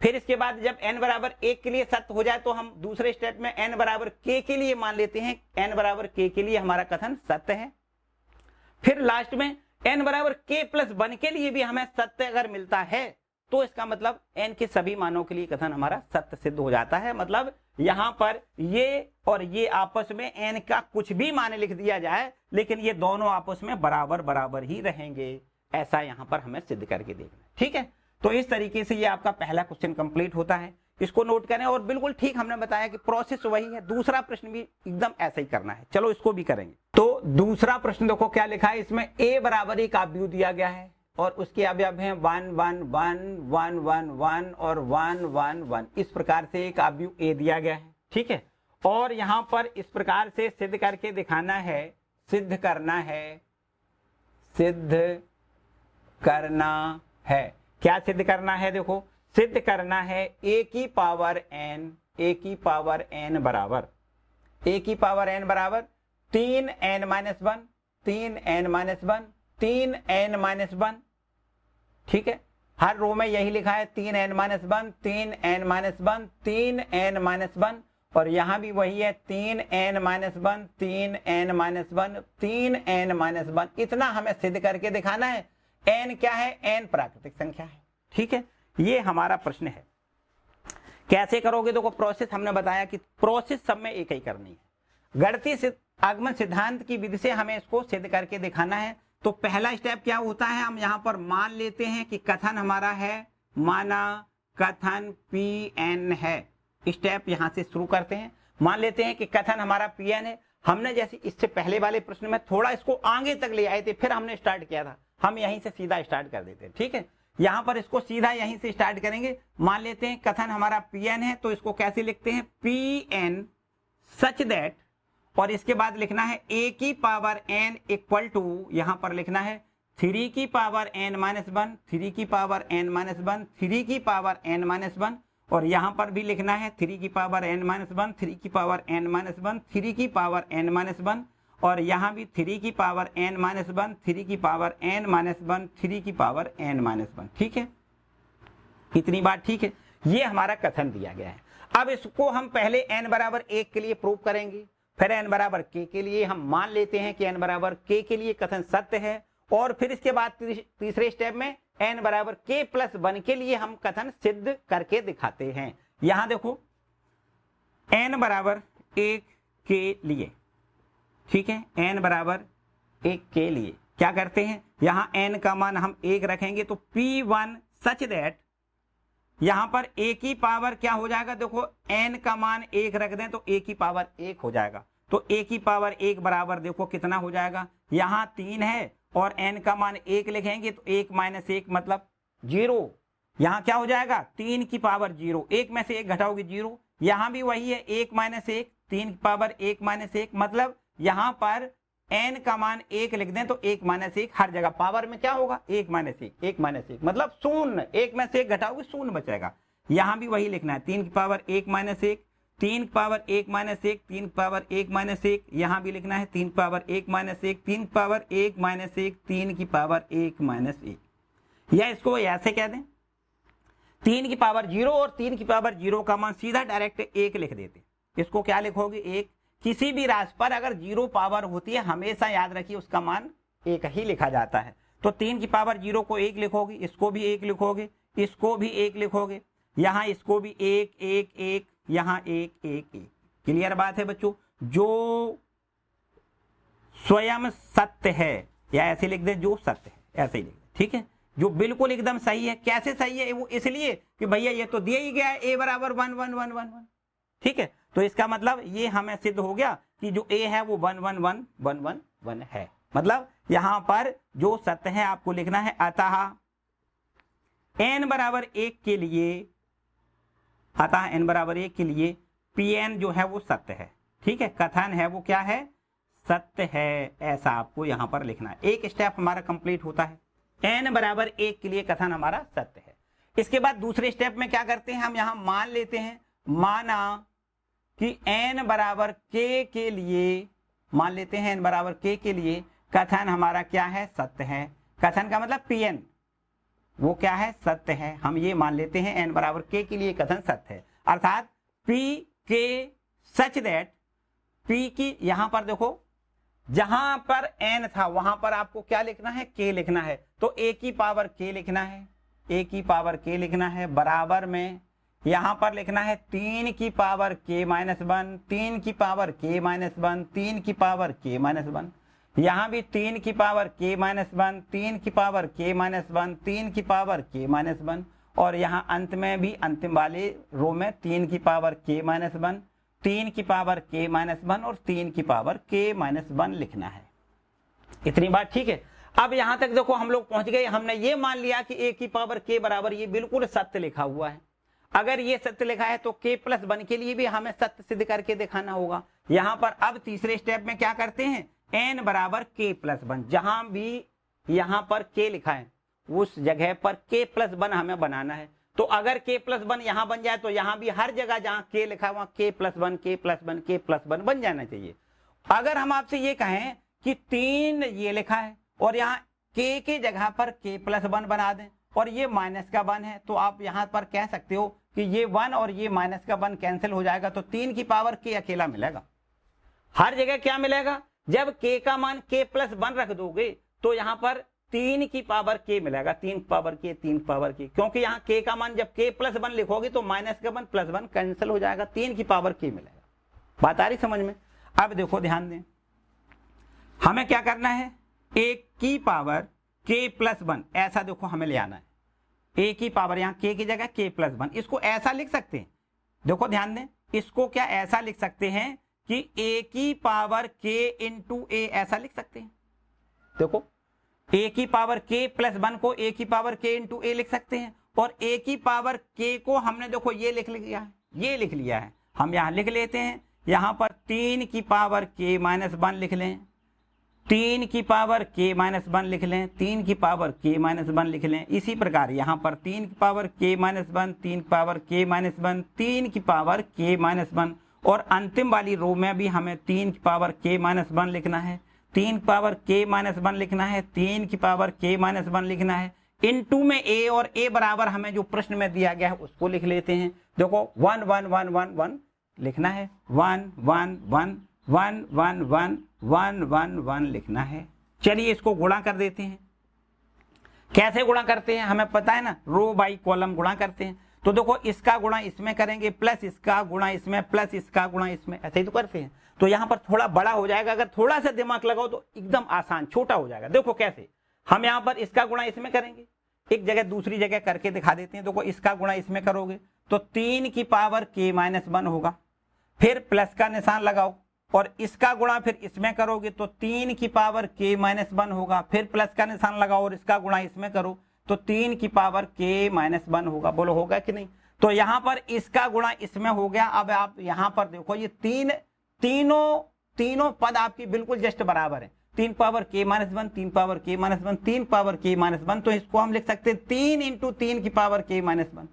Speaker 1: फिर इसके बाद जब n बराबर 1 के लिए सत्य हो जाए तो हम दूसरे स्टेप में n बराबर k के लिए मान लेते हैं, n बराबर k के लिए हमारा कथन सत्य है। फिर लास्ट में n बराबर k प्लस 1 के लिए भी हमें सत्य अगर मिलता है तो इसका मतलब n के सभी मानों के लिए कथन हमारा सत्य सिद्ध हो जाता है। मतलब यहां पर ये और ये आपस में n का कुछ भी मान लिख दिया जाए, लेकिन ये दोनों आपस में बराबर बराबर ही रहेंगे, ऐसा यहां पर हमें सिद्ध करके देखना। ठीक है, तो इस तरीके से ये आपका पहला क्वेश्चन कंप्लीट होता है, इसको नोट करें। और बिल्कुल ठीक हमने बताया कि प्रोसेस वही है, दूसरा प्रश्न भी एकदम ऐसा ही करना है। चलो इसको भी करेंगे। तो दूसरा प्रश्न देखो क्या लिखा है, इसमें a बराबर एक अवयव दिया गया है और उसके अवयव हैं 1 1 1 1 1 1 और 1 1 1। इस प्रकार से एक अवयव a दिया गया है। ठीक है, और यहां पर इस प्रकार से सिद्ध करके दिखाना है, सिद्ध करना है। क्या सिद्ध करना है? देखो सिद्ध करना है a की पावर n बराबर 3n माइनस 1 3n माइनस 1। ठीक है, हर रो में यही लिखा है 3n minus 1 3n minus 1 3n minus 1, और यहां भी वही है 3n minus 1 3n minus 1 3n minus 1। इतना हमें सिद्ध करके दिखाना है। n क्या है? n प्राकृतिक संख्या है। ठीक है, ये हमारा प्रश्न है। कैसे करोगे? देखो प्रोसेस हमने बताया कि प्रोसेस सब में एक ही करनी है। गणितीय आगमन सिद्धांत की विधि से हमें इसको सिद्ध करके दिखाना है। तो पहला स्टेप क्या होता है, हम यहां पर मान लेते हैं कि कथन हमारा है, माना कथन Pn है। स्टेप यहां से शुरू करते हैं, मान लेते हैं कि कथन हमारा Pn है। हमने जैसे इससे पहले वाले प्रश्न में थोड़ा इसको आगे तक ले आए थे, फिर हमने स्टार्ट किया था, हम यहीं से सीधा स्टार्ट कर देते हैं। ठीक है, यहां पर इसको सीधा यहीं से स्टार्ट करेंगे। मान लेते हैं कथन हमारा Pn है, तो इसको कैसे लिखते हैं, Pn सच दैट, और इसके बाद लिखना है a की पावर n इक्वल टू, यहां पर लिखना है 3 की पावर n माइनस 1 3 की पावर n माइनस 1 3 की पावर n माइनस 1, और यहां पर भी लिखना है 3 की पावर n माइनस 1 3 की पावर n माइनस 1 3 की पावर n माइनस 1, और यहां भी 3 की पावर n माइनस 1 3 की पावर n माइनस 1 3 की पावर n माइनस 1। ठीक है, इतनी बात ठीक है। ये हमारा कथन दिया गया है। अब इसको हम पहले n बराबर 1 के लिए प्रूव करेंगे, फिर n बराबर k के लिए हम मान लेते हैं कि n बराबर k के लिए कथन सत्य है, और फिर इसके बाद तीसरे स्टेप में n बराबर k प्लस 1 के लिए हम कथन सिद्ध करके दिखाते हैं। यहां देखो n बराबर 1 के लिए, ठीक है, n बराबर 1 के लिए क्या करते हैं, यहां n का मान हम 1 रखेंगे, तो P1 सच दैट यहां पर a की पावर क्या हो जाएगा, देखो n का मान 1 रख दें तो a की पावर 1 हो जाएगा, तो a की पावर 1 बराबर देखो कितना हो जाएगा, यहां 3 है और n का मान 1 लिखेंगे तो 1 माइनस 1 मतलब 0। यहां क्या हो जाएगा, 3 की पावर 0, 1 में से 1 घटाओगे 0। यहां भी वही है 1 माइनस 1 3 की पावर 1 माइनस 1, मतलब यहां पर n का मान 1 लिख दें तो 1 माइनस 1, हर जगह पावर में क्या होगा 1 माइनस 1 1 माइनस 1 मतलब 0, 1 में से 1 घटाओगे 0 बचेगा। यहां भी वही लिखना है 3 की पावर 1 माइनस 1 3 की पावर 1 माइनस 1 3 की पावर 1 माइनस 1, यहां भी लिखना है 3 की पावर 1 माइनस 1 3 की पावर 1 माइनस 1 3 की पावर 1 माइनस 1, या इसको ऐसे कह दें 3 की पावर 0 और 3 की पावर 0 का मान सीधा डायरेक्ट 1 लिख देते। इसको क्या लिखोगे 1। किसी भी राशि पर अगर 0 पावर होती है हमेशा याद रखिए उसका मान 1 ही लिखा जाता है। तो 3 की पावर 0 को 1 लिखोगे, इसको भी 1 लिखोगे, इसको भी 1 लिखोगे, यहाँ इसको भी 1 1 1, यहाँ 1 1 1। क्लियर बात है बच्चों? जो स्वयं सत्य है, या ऐसे लिख दे जो सत्य है, ऐसे ही लिख दे, ठीक है, जो बिल्कुल एकदम सही है। कैसे सही है? वो इसलिए कि भैया ये तो दिया ही गया है a बराबर 1 1 1 1 1, ठीक है। तो इसका मतलब ये हमें सिद्ध हो गया कि जो a है वो 1 1 1 1 1 1 है। मतलब यहां पर जो सत्य है आपको लिखना है, अतः n बराबर 1 के लिए, अतः n बराबर 1 के लिए Pn जो है वो सत्य है, ठीक है। कथन है वो क्या है? सत्य है, ऐसा आपको यहां पर लिखना है। एक स्टेप हमारा कंप्लीट होता है, n बराबर 1 के लिए कथन हमारा सत्य है। इसके बाद दूसरे स्टेप में क्या करते हैं, हम यहां मान लेते हैं, माना कि n बराबर k के लिए, मान लेते हैं n बराबर k के लिए कथन हमारा क्या है? सत्य है। कथन का मतलब Pn वो क्या है? सत्य है। हम ये मान लेते हैं n बराबर k के लिए कथन सत्य है, अर्थात p k such that p की, यहां पर देखो जहां पर n था वहां पर आपको क्या लिखना है? k लिखना है। तो a की पावर k लिखना है, a की पावर k लिखना है, बराबर में यहां पर लिखना है 3 की पावर k माइनस 1, 3 की पावर k माइनस 1, 3 की पावर k माइनस 1, यहां भी 3 की पावर k माइनस 1, 3 की पावर k माइनस 1, 3 की पावर k माइनस 1, और यहाँ अंत में भी अंतिम वाले रो में 3 की पावर k माइनस 1, 3 की पावर k माइनस 1 और 3 की पावर k माइनस 1 लिखना है। इतनी बात ठीक है। अब यहां तक देखो हम लोग पहुंच गए, हमने ये मान लिया कि a की पावर k बराबर, ये बिल्कुल सत्य लिखा हुआ है। अगर ये सत्य लिखा है तो k प्लस 1 के लिए भी हमें सत्य सिद्ध करके दिखाना होगा। यहां पर अब तीसरे स्टेप में क्या करते हैं, n बराबर k प्लस 1, जहां भी यहां पर k लिखा है उस जगह पर k प्लस 1 हमें बनाना है। तो अगर k प्लस 1 यहां बन जाए तो यहां भी हर जगह जहां k लिखा है वहां k plus 1 k plus 1 k plus 1 बन जाना चाहिए। अगर हम आपसे ये कहें कि 3 ये लिखा है और यहाँ k के जगह पर k प्लस 1 बना दें और ये माइनस का 1 है, तो आप यहाँ पर कह सकते हो कि ये 1 और ये माइनस का 1 कैंसिल हो जाएगा, तो 3 की पावर k अकेला मिलेगा। हर जगह क्या मिलेगा? जब k का मान k प्लस 1 रख दोगे तो यहाँ पर 3 की पावर k मिलेगा, 3 की पावर k, 3 की पावर k, क्योंकि यहाँ k का मान जब k प्लस 1 लिखोगे तो माइनस का 1 प्लस 1 कैंसिल हो जाएगा, 3 की पावर k मिलेगा। बात आ रही समझ में? अब देखो ध्यान दें, हमें क्या करना है, a की पावर k प्लस 1, ऐसा देखो हमें ले आना है। a की पावर यहाँ k की जगह k प्लस 1, इसको ऐसा लिख सकते हैं, देखो ध्यान दें, इसको क्या ऐसा लिख सकते हैं कि a की पावर k इंटू a, ऐसा लिख सकते हैं। देखो a की पावर k प्लस 1 को a की पावर k इंटू a लिख सकते हैं, और a की पावर k को हमने देखो ये लिख लिया है, ये लिख लिया है, हम यहाँ लिख लेते हैं, यहाँ पर 3 की पावर k माइनस 1 लिख लें, 3 की पावर k माइनस 1 लिख लें, 3 की पावर k माइनस 1 लिख लें। इसी प्रकार यहाँ पर 3 की पावर k माइनस 1, 3 की पावर k माइनस 1, 3 की पावर k माइनस 1, और अंतिम वाली रो में भी हमें 3 की पावर k माइनस 1 लिखना है, 3 की पावर k माइनस 1 लिखना है, 3 की पावर k माइनस 1 लिखना है। इनटू में a, और a बराबर हमें जो प्रश्न में दिया गया है उसको लिख लेते हैं। देखो 1 1 1 1 1 लिखना है, 1 1 1 1 1 1 1 1 1 लिखना है। चलिए इसको गुणा कर देते हैं। कैसे गुणा करते हैं हमें पता है ना, रो बाई कॉलम गुणा करते हैं। तो देखो इसका गुणा इसमें करेंगे, प्लस इसका गुणा इसमें, प्लस इसका गुणा इसमें, ऐसे ही तो करते हैं। तो यहाँ पर थोड़ा बड़ा हो जाएगा, अगर थोड़ा सा दिमाग लगाओ तो एकदम आसान छोटा हो जाएगा। देखो कैसे, हम यहाँ पर इसका गुणा इसमें करेंगे, एक जगह दूसरी जगह करके दिखा देते हैं। देखो इसका गुणा इसमें करोगे तो 3 की पावर k माइनस 1 होगा, फिर प्लस का निशान लगाओ, और इसका गुणा फिर इसमें करोगे तो 3 की पावर k माइनस 1 होगा, फिर प्लस का निशान लगाओ और इसका गुणा इसमें करो तो 3 की पावर k माइनस 1 होगा। बोलो होगा कि नहीं? तो यहाँ पर इसका गुणा इसमें हो गया। अब आप यहाँ पर देखो ये तीनों पद आपकी बिल्कुल जस्ट बराबर है, 3 power k minus 1, 3 power k minus 1, 3 power k minus 1, तो इसको हम लिख सकते हैं 3 इंटू 3 की पावर k माइनस 1।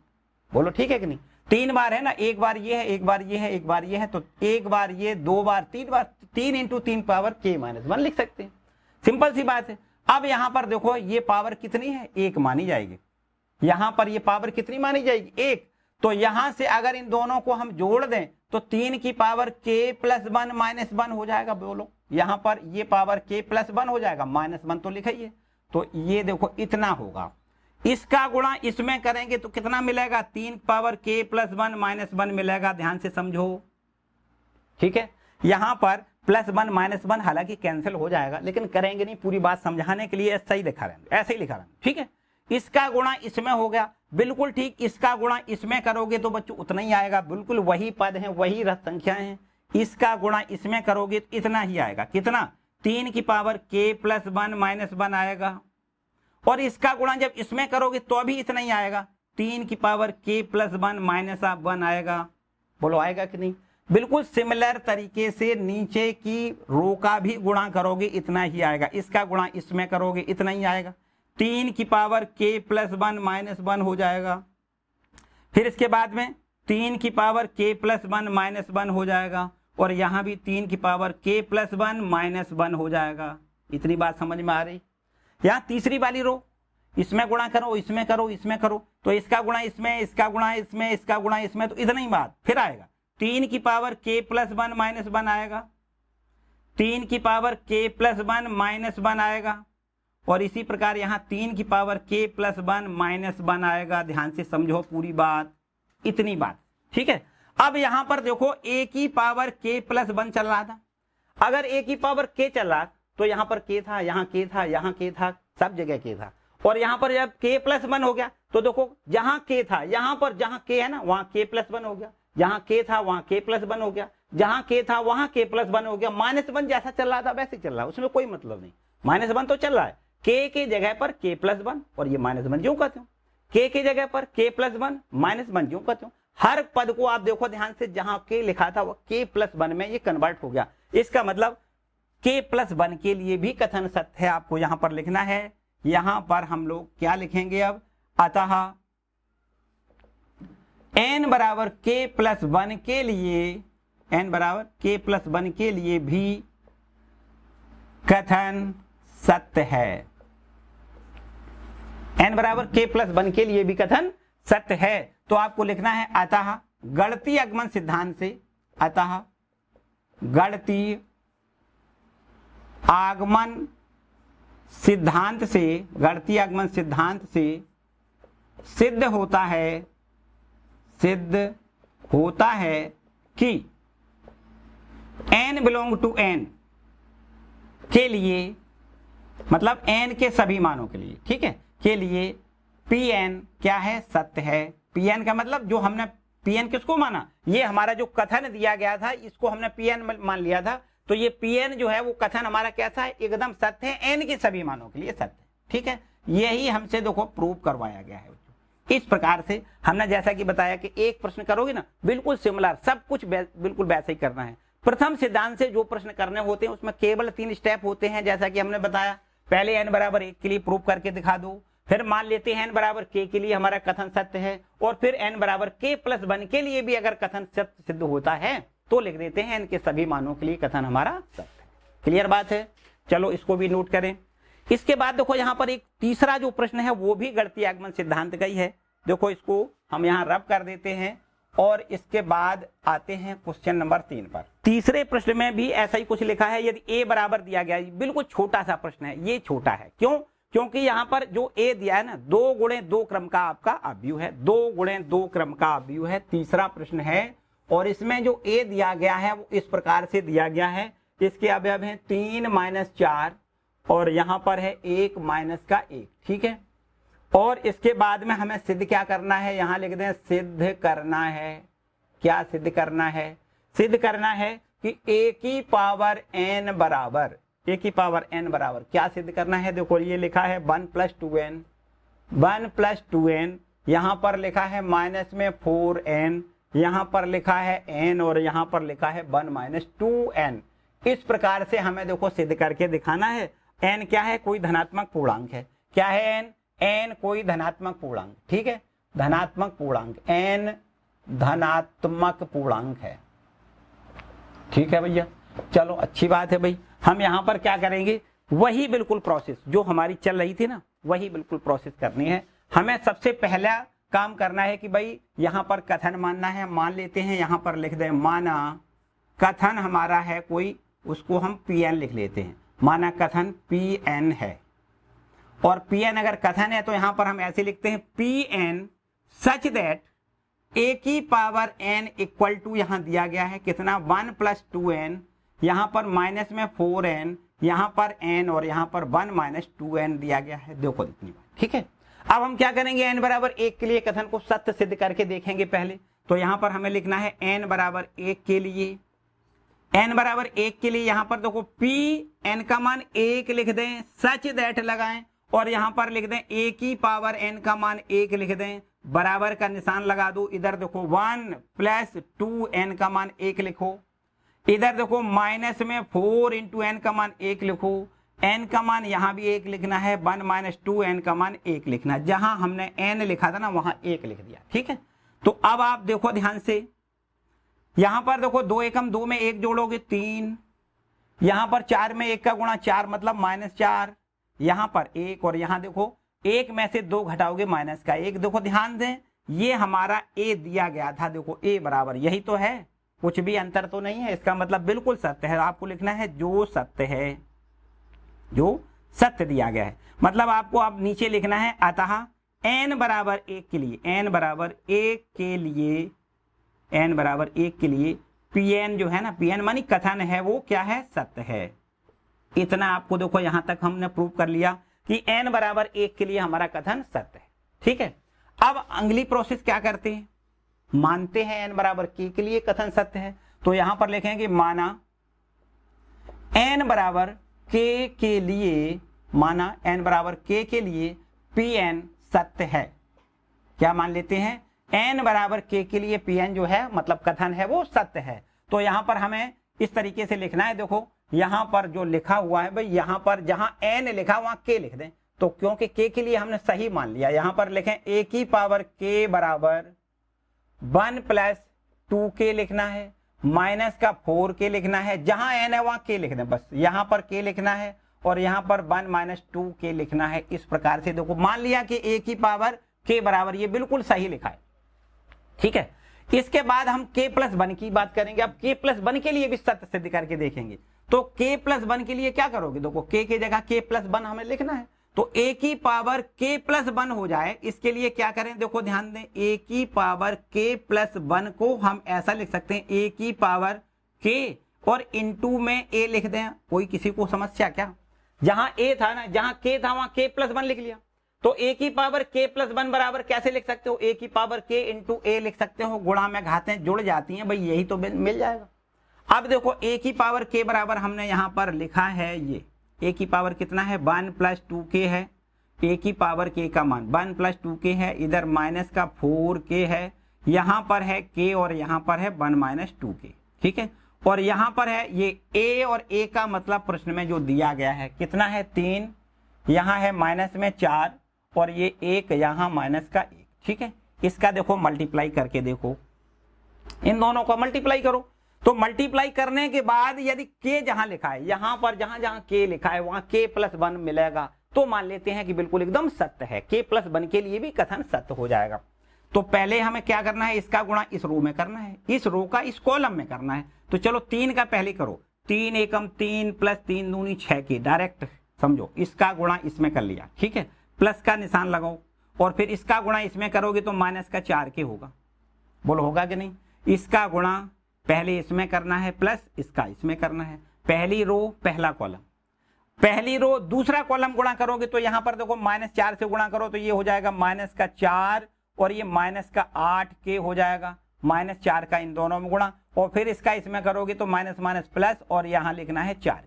Speaker 1: बोलो ठीक है कि नहीं? 3 बार है ना, एक बार ये है, एक बार ये है, एक बार ये है, तो एक बार ये, 2 बार, 3 बार, 3 इंटू 3 पावर k माइनस 1 लिख सकते हैं। सिंपल सी बात है। अब यहाँ पर देखो ये पावर कितनी है, 1 मानी जाएगी। यहाँ पर ये पावर कितनी मानी जाएगी, 1। तो यहाँ से अगर इन दोनों को हम जोड़ दें तो 3 की पावर k प्लस 1 माइनस 1 हो जाएगा। बोलो यहाँ पर ये पावर k प्लस 1 हो जाएगा, माइनस 1 तो लिखा ही है। तो ये देखो इतना होगा, इसका गुणा इसमें करेंगे तो कितना मिलेगा, 3 पावर k प्लस 1 माइनस 1 मिलेगा। ध्यान से समझो, ठीक है। यहां पर प्लस 1 माइनस 1 हालांकि कैंसिल हो जाएगा, लेकिन करेंगे नहीं, पूरी बात समझाने के लिए ऐसा ही लिखा रहेंगे, ऐसे ही लिखा रहेंगे, ठीक है। इसका गुणा इसमें हो गया, बिल्कुल ठीक। इसका गुणा इसमें करोगे तो बच्चों उतना ही आएगा, बिल्कुल वही पद है, वही संख्याएं हैं। इसका गुणा इसमें करोगे तो इतना ही आएगा, कितना, 3 की पावर k प्लस 1 माइनस 1 आएगा। और इसका गुणा जब इसमें करोगे तो भी इतना ही आएगा, 3 की पावर k प्लस 1 माइनस 1 आएगा। बोलो आएगा कि नहीं। बिल्कुल सिमिलर तरीके से नीचे की रो का भी गुणा करोगे इतना ही आएगा, इसका गुणा इसमें करोगे इतना ही आएगा, 3 की पावर k प्लस 1 माइनस 1 हो जाएगा। फिर इसके बाद में 3 की पावर k प्लस 1 माइनस 1 हो जाएगा, और यहां भी 3 की पावर k प्लस 1 माइनस 1 हो जाएगा। इतनी बात समझ में आ रही। यहाँ तीसरी वाली रो, इसमें गुणा करो, इसमें करो, इसमें करो, तो इसका गुणा इसमें, इसका गुणा इसमें, इसका गुणा इसमें, तो इतना ही बात। फिर आएगा 3 की पावर k प्लस 1 माइनस 1 आएगा, 3 की पावर k प्लस 1 माइनस 1 आएगा, और इसी प्रकार यहाँ 3 की पावर k प्लस 1 माइनस 1 आएगा। ध्यान से समझो पूरी बात, इतनी बात, ठीक है। अब यहां पर देखो a की पावर k प्लस 1 चल रहा था, अगर a की पावर k चल रहा तो यहां पर k था, यहां k था, यहां k था, सब जगह k था। और यहां पर जब k प्लस 1 हो गया तो देखो जहां k था, यहां पर जहां k है ना वहां k प्लस 1 हो गया, जहां k था वहां k प्लस 1 हो गया, जहां k था वहां k प्लस 1 हो गया। माइनस 1 जैसा चल रहा था वैसे चल रहा है, उसमें कोई मतलब नहीं। माइनस 1 तो चल रहा है, k की जगह पर k प्लस 1, और ये माइनस 1 क्यों कहते हो, k की जगह पर k प्लस 1 माइनस 1 क्यों कहते हो। हर पद को आप देखो ध्यान से, जहां k लिखा था वो k प्लस 1 में ये कन्वर्ट हो गया। इसका मतलब k प्लस 1 के लिए भी कथन सत्य है, आपको यहां पर लिखना है। यहां पर हम लोग क्या लिखेंगे अब, अतः n बराबर k प्लस 1 के लिए, n बराबर k प्लस 1 के लिए भी कथन सत्य है, n बराबर k प्लस 1 के लिए भी कथन सत्य है। तो आपको लिखना है अतः गणितीय आगमन सिद्धांत से, अतः गणितीय आगमन सिद्धांत से, गणितीय आगमन सिद्धांत से सिद्ध होता है, सिद्ध होता है कि n बिलोंग टू n के लिए, मतलब n के सभी मानों के लिए, ठीक है, के लिए Pn क्या है, सत्य है। Pn का मतलब जो हमने Pn किसको माना, ये हमारा जो कथन दिया गया था इसको हमने Pn मान लिया था, तो ये Pn जो है वो कथन हमारा कैसा है, एकदम सत्य है, n के सभी मानों के लिए सत्य है, ठीक है। यही हमसे देखो प्रूव करवाया गया है। इस प्रकार से हमने जैसा कि बताया कि एक प्रश्न करोगे ना बिल्कुल सिमिलर, सब कुछ बिल्कुल वैसे ही करना है। प्रथम सिद्धांत से जो प्रश्न करने होते हैं उसमें केवल 3 स्टेप होते हैं, जैसा कि हमने बताया। पहले n बराबर 1 के लिए प्रूव करके दिखा दो, फिर मान लेते हैं n बराबर k के लिए हमारा कथन सत्य है, और फिर n बराबर k प्लस 1 के लिए भी अगर कथन सत्य सिद्ध होता है तो लिख देते हैं n के सभी मानों के लिए कथन हमारा सत्य है। क्लियर बात है, चलो इसको भी नोट करें। इसके बाद देखो यहाँ पर एक तीसरा जो प्रश्न है वो भी गणितीय आगमन सिद्धांत का ही है। देखो इसको हम यहाँ रब कर देते हैं, और इसके बाद आते हैं क्वेश्चन नंबर 3 पर। तीसरे प्रश्न में भी ऐसा ही कुछ लिखा है, यदि a बराबर दिया गया, बिल्कुल छोटा सा प्रश्न है, ये छोटा है क्यों, क्योंकि यहाँ पर जो a दिया है ना 2 गुणे 2 क्रम का आपका अवयव है, 2 गुणे 2 क्रम का अवयव है। तीसरा प्रश्न है, और इसमें जो a दिया गया है वो इस प्रकार से दिया गया है, इसके अवयव है 3 माइनस 4, और यहाँ पर है 1 माइनस का 1, ठीक है। और इसके बाद में हमें सिद्ध क्या करना है, यहाँ लिख दें सिद्ध करना है। क्या सिद्ध करना है, सिद्ध करना है कि a की पावर n बराबर, a की पावर n बराबर क्या सिद्ध करना है। देखो ये लिखा है 1 प्लस 2n, 1 प्लस 2n, यहाँ पर लिखा है माइनस में 4n, यहाँ पर लिखा है n, और यहाँ पर लिखा है 1 माइनस 2n। इस प्रकार से हमें देखो सिद्ध करके दिखाना है। n क्या है, कोई धनात्मक पूर्णांक है। क्या है n, n कोई धनात्मक पूर्णांक, ठीक है, धनात्मक पूर्णांक, n धनात्मक पूर्णांक है, ठीक है भैया। चलो अच्छी बात है भाई। हम यहाँ पर क्या करेंगे, वही बिल्कुल प्रोसेस जो हमारी चल रही थी ना वही बिल्कुल प्रोसेस करनी है। हमें सबसे पहला काम करना है कि भाई यहाँ पर कथन मानना है। मान लेते हैं, यहाँ पर लिख दें माना कथन हमारा है कोई, उसको हम Pn लिख लेते हैं, माना कथन Pn है। और Pn अगर कथन है तो यहां पर हम ऐसे लिखते हैं Pn सच दैट a की पावर n इक्वल टू यहां दिया गया है कितना 1 + 2n, यहां पर माइनस में 4n, यहां पर n और यहां पर 1 - 2n दिया गया है। देखो इतनी बात, ठीक है। अब हम क्या करेंगे, n बराबर 1 के लिए कथन को सत्य सिद्ध करके देखेंगे पहले। तो यहां पर हमें लिखना है n बराबर 1 के लिए, n बराबर 1 के लिए यहां पर देखो Pn का मान 1 लिख दें, सच दैट लगाएं और यहां पर लिख दें a की पावर n का मान 1 लिख दें, बराबर का निशान लगा दो। इधर देखो 1 + 2n का मान 1 लिखो, इधर देखो माइनस में 4 × n का मान 1 लिखो, n का मान यहां भी 1 लिखना है, 1 - 2n का मान 1 लिखना है। जहां हमने n लिखा था ना वहां 1 लिख दिया, ठीक है। तो अब आप देखो ध्यान से, यहां पर देखो 2 एकम 2 में 1 जोड़ोगे 3, यहां पर 4 में 1 का गुणा 4 मतलब -4, यहां पर 1 और यहां देखो 1 में से 2 घटाओगे माइनस का 1। देखो ध्यान दें, ये हमारा a दिया गया था, देखो a बराबर यही तो है, कुछ भी अंतर तो नहीं है, इसका मतलब बिल्कुल सत्य है। आपको लिखना है जो सत्य है, जो सत्य दिया गया है, मतलब आपको अब नीचे लिखना है अतः n बराबर 1 के लिए, n बराबर 1 के लिए, n बराबर 1 के लिए Pn जो है ना, Pn मानी कथन है वो क्या है, सत्य है। इतना आपको देखो यहां तक हमने प्रूव कर लिया कि n बराबर 1 के लिए हमारा कथन सत्य है, ठीक है। अब अगली प्रोसेस क्या करते हैं, मानते हैं n बराबर k के लिए कथन सत्य है। तो यहां पर लिखेंगे माना n बराबर k के लिए, माना n बराबर k के लिए Pn सत्य है। क्या मान लेते हैं, n बराबर k के लिए Pn जो है मतलब कथन है वो सत्य है। तो यहां पर हमें इस तरीके से लिखना है, देखो यहां पर जो लिखा हुआ है भाई, यहां पर जहां n लिखा वहां k लिख दें। तो क्योंकि k के लिए हमने सही मान लिया, यहां पर लिखें a की पावर k बराबर 1 + 2k लिखना है, माइनस का 4k लिखना है, जहां n है वहां k लिख दें, बस यहां पर k लिखना है और यहां पर 1 - 2k लिखना है। इस प्रकार से देखो मान लिया कि a की पावर k बराबर, ये बिल्कुल सही लिखा है, ठीक है। इसके बाद हम k + 1 की बात करेंगे। अब k + 1 के लिए भी सत्य सिद्ध करके देखेंगे। तो k + 1 के लिए क्या करोगे, देखो k की जगह k + 1 हमें लिखना है, तो a की पावर k + 1 हो जाए। इसके लिए क्या करें, देखो ध्यान दें, a की पावर k + 1 को हम ऐसा लिख सकते हैं, a की पावर k और इनटू में a लिख दें। कोई किसी को समस्या क्या, जहां a था ना, जहां k था वहां k + 1 लिख लिया। तो a की पावर k + 1 बराबर कैसे लिख सकते हो, a की पावर k × a लिख सकते हो, गुणा में घातें जुड़ जाती हैं भाई, यही तो मिल जाएगा। अब देखो a की पावर k बराबर हमने यहां पर लिखा है, ये a की पावर कितना है 1 + 2k है, a की पावर k का मान 1 + 2k है, इधर माइनस का 4k है, यहां पर है k और यहां पर है 1 - 2k, ठीक है। और यहां पर है ये a और a का मतलब प्रश्न में जो दिया गया है कितना है 3, यहां है माइनस में 4 और ये 1 यहां माइनस का 1, ठीक है। इसका देखो मल्टीप्लाई करके देखो, इन दोनों को मल्टीप्लाई करो। तो मल्टीप्लाई करने के बाद यदि k जहां लिखा है, यहां पर जहां जहां k लिखा है वहां k + 1 मिलेगा, तो मान लेते हैं कि बिल्कुल एकदम सत्य है, k + 1 के लिए भी कथन सत्य हो जाएगा। तो पहले हमें क्या करना है, इसका गुणा इस रो में करना है, इस रो का इस कॉलम में करना है। तो चलो 3 का पहले करो, 3 एकम 3 + 3 दूनी 6 के, डायरेक्ट समझो इसका गुणा इसमें कर लिया, ठीक है, प्लस का निशान लगाओ और फिर इसका गुणा इसमें करोगे तो माइनस का 4k होगा। बोलो होगा कि नहीं, इसका गुणा पहले इसमें करना है प्लस इसका इसमें करना है, पहली रो पहला कॉलम, पहली रो दूसरा कॉलम गुणा करोगे तो यहां पर देखो -4 से गुणा करो तो ये हो जाएगा माइनस का 4 और ये माइनस का 8k हो जाएगा, -4 का इन दोनों में गुणा और फिर इसका इसमें करोगे तो माइनस माइनस प्लस और यहां लिखना है 4k,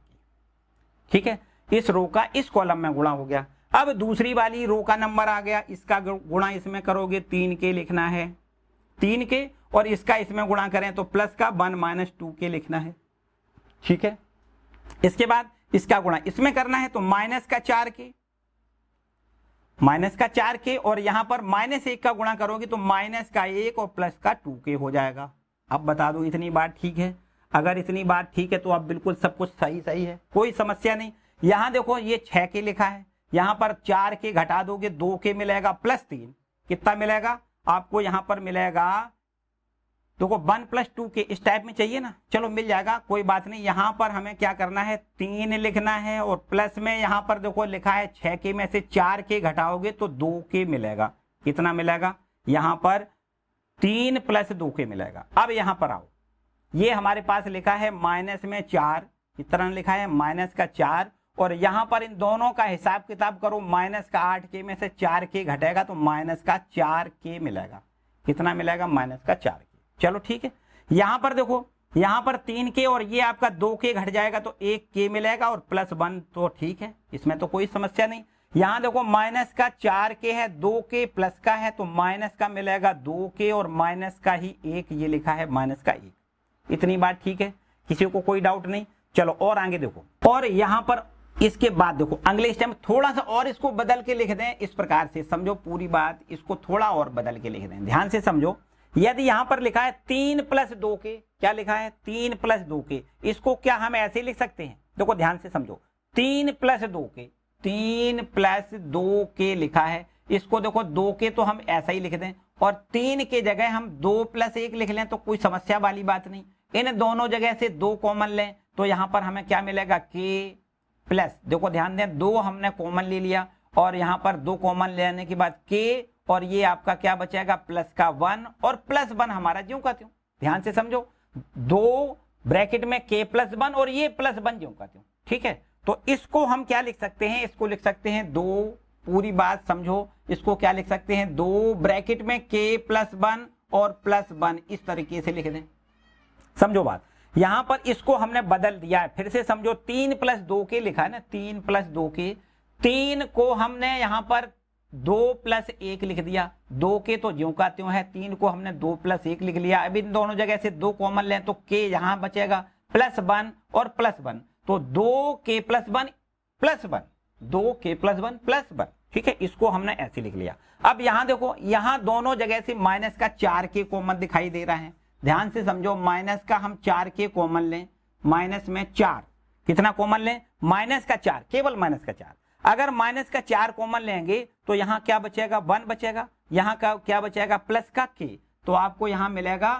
Speaker 1: ठीक है। इस रो का इस कॉलम में गुणा हो गया। अब दूसरी वाली रो का नंबर आ गया, इसका गुणा इसमें करोगे 3k लिखना है, 3k और इसका इसमें गुणा करें तो प्लस का 1 - 2k लिखना है, ठीक है। इसके बाद इसका गुणा इसमें करना है तो माइनस का 4k और यहां पर -1 का गुणा करोगे तो -1 और प्लस का 2k हो जाएगा। अब बता दो इतनी बात ठीक है, अगर इतनी बात ठीक है तो अब बिल्कुल सब कुछ सही है, कोई समस्या नहीं। यहां देखो ये 6k लिखा है, यहां पर 4k घटा दोगे 2k मिलेगा प्लस 3, कितना मिलेगा आपको, यहां पर मिलेगा देखो 1 + 2 के इस टाइप में चाहिए ना, चलो मिल जाएगा, कोई बात नहीं। यहाँ पर हमें क्या करना है, 3 लिखना है और प्लस में यहाँ पर देखो लिखा है 6 के में से 4 के घटाओगे तो 2 के मिलेगा। कितना मिलेगा, यहाँ पर 3 + 2 के मिलेगा। अब यहाँ पर आओ, ये हमारे पास लिखा है माइनस में 4, इतना लिखा है माइनस का 4, और यहाँ पर इन दोनों का हिसाब किताब करो, माइनस का 8 के में से 4 के घटेगा तो माइनस का 4 के मिलेगा। कितना मिलेगा, माइनस का 4 के। चलो ठीक है, यहाँ पर देखो, यहाँ पर 3 के और ये आपका 2 के घट जाएगा तो 1 के मिलेगा और +1 तो ठीक है, इसमें तो कोई समस्या नहीं। यहाँ देखो माइनस का 4 के है, 2 के प्लस का है तो माइनस का मिलेगा 2 के और माइनस का ही 1, ये लिखा है माइनस का 1। इतनी बात ठीक है, किसी को कोई डाउट नहीं। चलो और आगे देखो, और यहाँ पर इसके बाद देखो अगले स्टेप थोड़ा सा और इसको बदल के लिख दें, इस प्रकार से समझो पूरी बात, इसको थोड़ा और बदल के लिख दें, ध्यान से समझो। यदि यहाँ पर लिखा है 3 + 2 के, क्या लिखा है 3 + 2 के, इसको क्या हम ऐसे लिख सकते हैं, देखो ध्यान से समझो, 3 + 2 के, 3 + 2 के लिखा है, इसको देखो 2 के तो हम ऐसा ही लिख दें और 3 के जगह हम 2 + 1 लिख लें तो कोई समस्या वाली बात नहीं। इन दोनों जगह से 2 कॉमन लें तो यहाँ पर हमें क्या मिलेगा, के प्लस, देखो ध्यान दें 2 हमने कॉमन ले लिया और यहाँ पर 2 कॉमन लेने के बाद के, और ये आपका क्या बचेगा, प्लस का 1 और +1 हमारा ज्यों का त्यों। ध्यान से समझो, 2 ब्रैकेट में के +1 और ये +1 ज्यों का त्यों, ठीक है। तो इसको हम क्या लिख सकते हैं, इसको लिख सकते हैं 2, पूरी बात समझो, इसको क्या लिख सकते हैं, 2 ब्रैकेट में के +1 और +1, इस तरीके से लिख दें। समझो बात, यहां पर इसको हमने बदल दिया है, फिर से समझो, 3 + 2 के लिखा है ना, 3 + 2 के, 3 को हमने यहां पर 2 + 1 लिख दिया, 2 के तो ज्यों का त्यों है, 3 को हमने 2 + 1 लिख लिया। अब इन दोनों जगह से 2 कॉमन लें तो के यहां बचेगा +1 और +1, तो 2 के +1 +1, 2 के +1 +1, ठीक है, इसको हमने ऐसे लिख लिया। अब यहां देखो, यहां दोनों जगह से माइनस का 4 के कॉमन दिखाई दे रहा है, ध्यान से समझो, माइनस का हम 4 के कॉमन लें, माइनस में 4, कितना कॉमन लें, माइनस का 4, केवल माइनस का 4। अगर माइनस का 4 कॉमन लेंगे तो यहाँ क्या बचेगा, 1 बचेगा, यहाँ का क्या बचेगा, प्लस का के, तो आपको यहाँ मिलेगा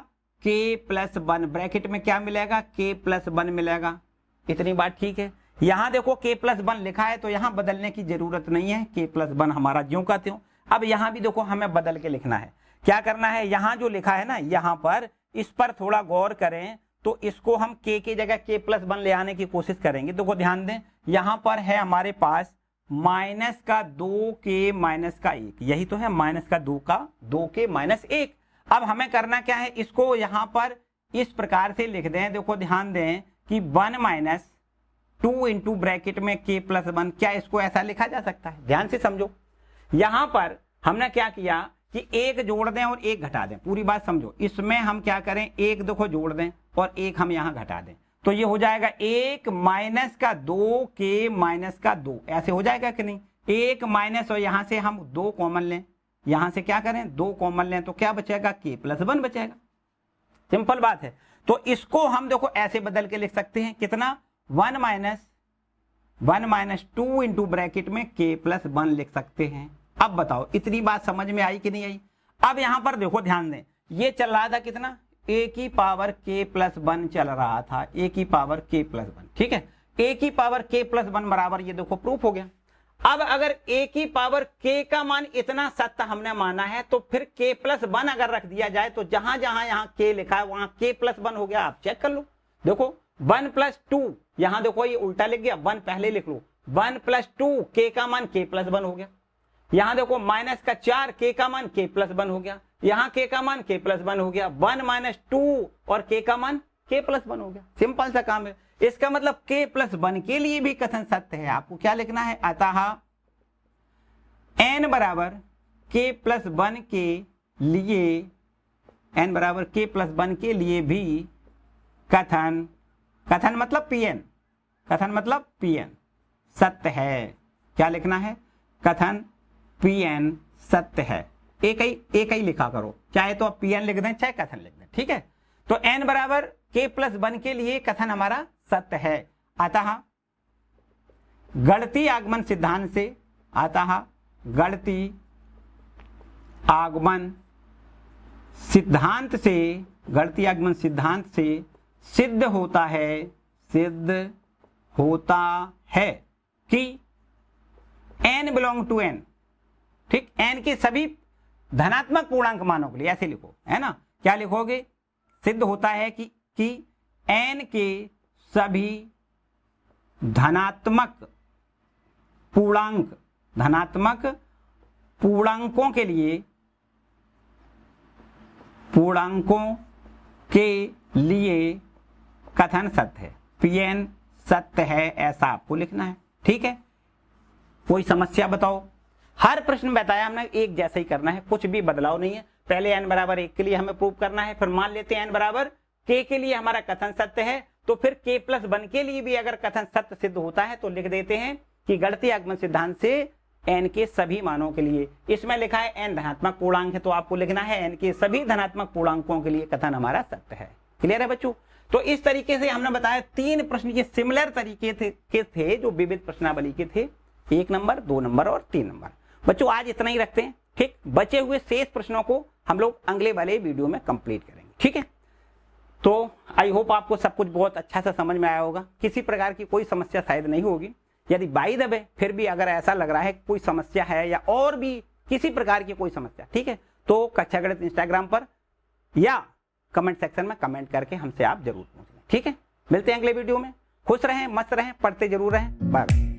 Speaker 1: के +1, ब्रैकेट में क्या मिलेगा, के +1 मिलेगा। इतनी बात ठीक है। यहाँ देखो के +1 लिखा है तो यहाँ बदलने की जरूरत नहीं है, के +1 हमारा ज्यों का त्यों। अब यहाँ भी देखो हमें बदल के लिखना है, क्या करना है, यहाँ जो लिखा है ना, यहाँ पर इस पर थोड़ा गौर करें तो इसको हम के की जगह के +1 ले आने की कोशिश करेंगे। देखो ध्यान दें, यहाँ पर है हमारे पास माइनस का 2 के माइनस का 1, यही तो है, माइनस का 2 के माइनस 1। अब हमें करना क्या है, इसको यहाँ पर इस प्रकार से लिख दें, देखो ध्यान दें कि 1 - 2 इंटू ब्रैकेट में के +1, क्या इसको ऐसा लिखा जा सकता है, ध्यान से समझो। यहाँ पर हमने क्या किया कि 1 जोड़ दें और 1 घटा दें, पूरी बात समझो। इसमें हम क्या करें, 1 देखो जोड़ दें और 1 हम यहाँ घटा दें, तो ये हो जाएगा 1 माइनस का 2 के माइनस का 2, ऐसे हो जाएगा कि नहीं। 1 माइनस और यहाँ से हम 2 कॉमन लें, यहाँ से क्या करें, 2 कॉमन लें तो क्या बचेगा, के +1 बचेगा। सिंपल बात है। तो इसको हम देखो ऐसे बदल के लिख सकते हैं, कितना, 1 - 2 इंटू ब्रैकेट में के +1 लिख सकते हैं। अब बताओ इतनी बात समझ में आई कि नहीं आई। अब यहां पर देखो ध्यान दें, ये चल रहा था कितना, a की पावर k +1 चल रहा था, a की पावर k +1, ठीक है, a की पावर k +1 बराबर, ये देखो प्रूफ हो गया। अब अगर a की पावर k का मान इतना सत्य हमने माना है तो फिर k +1 अगर रख दिया जाए तो जहां जहां यहाँ k लिखा है वहां k +1 हो गया। आप चेक कर लो, देखो 1 + 2, यहां देखो ये उल्टा लिख गया, 1 पहले लिख लो, 1 + 2 k का मान k +1 हो गया। यहां देखो माइनस का 4, के का मान k +1 हो गया, यहां के का मान k +1 हो गया, 1 - 2 और के का मान k +1 हो गया। सिंपल सा काम है। इसका मतलब k +1 के लिए भी कथन सत्य है। आपको क्या लिखना है, अतः n बराबर k +1 के लिए, n बराबर k +1 के लिए भी कथन मतलब Pn, कथन मतलब Pn सत्य है। क्या लिखना है, कथन Pn सत्य है। एक ही लिखा करो, चाहे तो Pn लिख दें चाहे कथन लिख दें, ठीक है। तो n बराबर k +1 के लिए कथन हमारा सत्य है। अतः गणितीय आगमन सिद्धांत से, अतः गणितीय आगमन सिद्धांत से गणितीय आगमन सिद्धांत से सिद्ध होता है कि n बिलोंग टू n, ठीक, n के सभी धनात्मक पूर्णांक मानों के लिए, ऐसे लिखो, है ना, क्या लिखोगे, सिद्ध होता है कि n के सभी धनात्मक पूर्णांकों के लिए कथन सत्य है, Pn सत्य है, ऐसा आपको लिखना है। ठीक है, कोई समस्या बताओ। हर प्रश्न बताया हमने एक जैसा ही करना है, कुछ भी बदलाव नहीं है। पहले n बराबर 1 के लिए हमें प्रूव करना है, फिर मान लेते हैं n बराबर k के लिए हमारा कथन सत्य है, तो फिर k प्लस 1 के लिए भी अगर कथन सत्य सिद्ध होता है तो लिख देते हैं कि गणितीय आगमन सिद्धांत से n के सभी मानों के लिए, इसमें लिखा है n धनात्मक पूर्णांक है तो आपको लिखना है n के सभी धनात्मक पूर्णांकों के लिए कथन हमारा सत्य है। क्लियर है बच्चों? तो इस तरीके से हमने बताया 3 प्रश्न ये सिमिलर तरीके थे जो विविध प्रश्नावली के थे, 1 नंबर, 2 नंबर और 3 नंबर। बच्चों आज इतना ही रखते हैं, ठीक, बचे हुए शेष प्रश्नों को हम लोग अगले वाले वीडियो में कंप्लीट करेंगे। ठीक है, तो आई होप आपको सब कुछ बहुत अच्छा सा समझ में आया होगा, किसी प्रकार की कोई समस्या शायद नहीं होगी। यदि बाई द वे फिर भी अगर ऐसा लग रहा है कोई समस्या है या और भी किसी प्रकार की कोई समस्या, ठीक है, तो कक्षा गणित इंस्टाग्राम पर या कमेंट सेक्शन में कमेंट करके हमसे आप जरूर पूछ लें। ठीक है, मिलते हैं अगले वीडियो में। खुश रहें, मस्त रहें, पढ़ते जरूर रहें। Bye bye.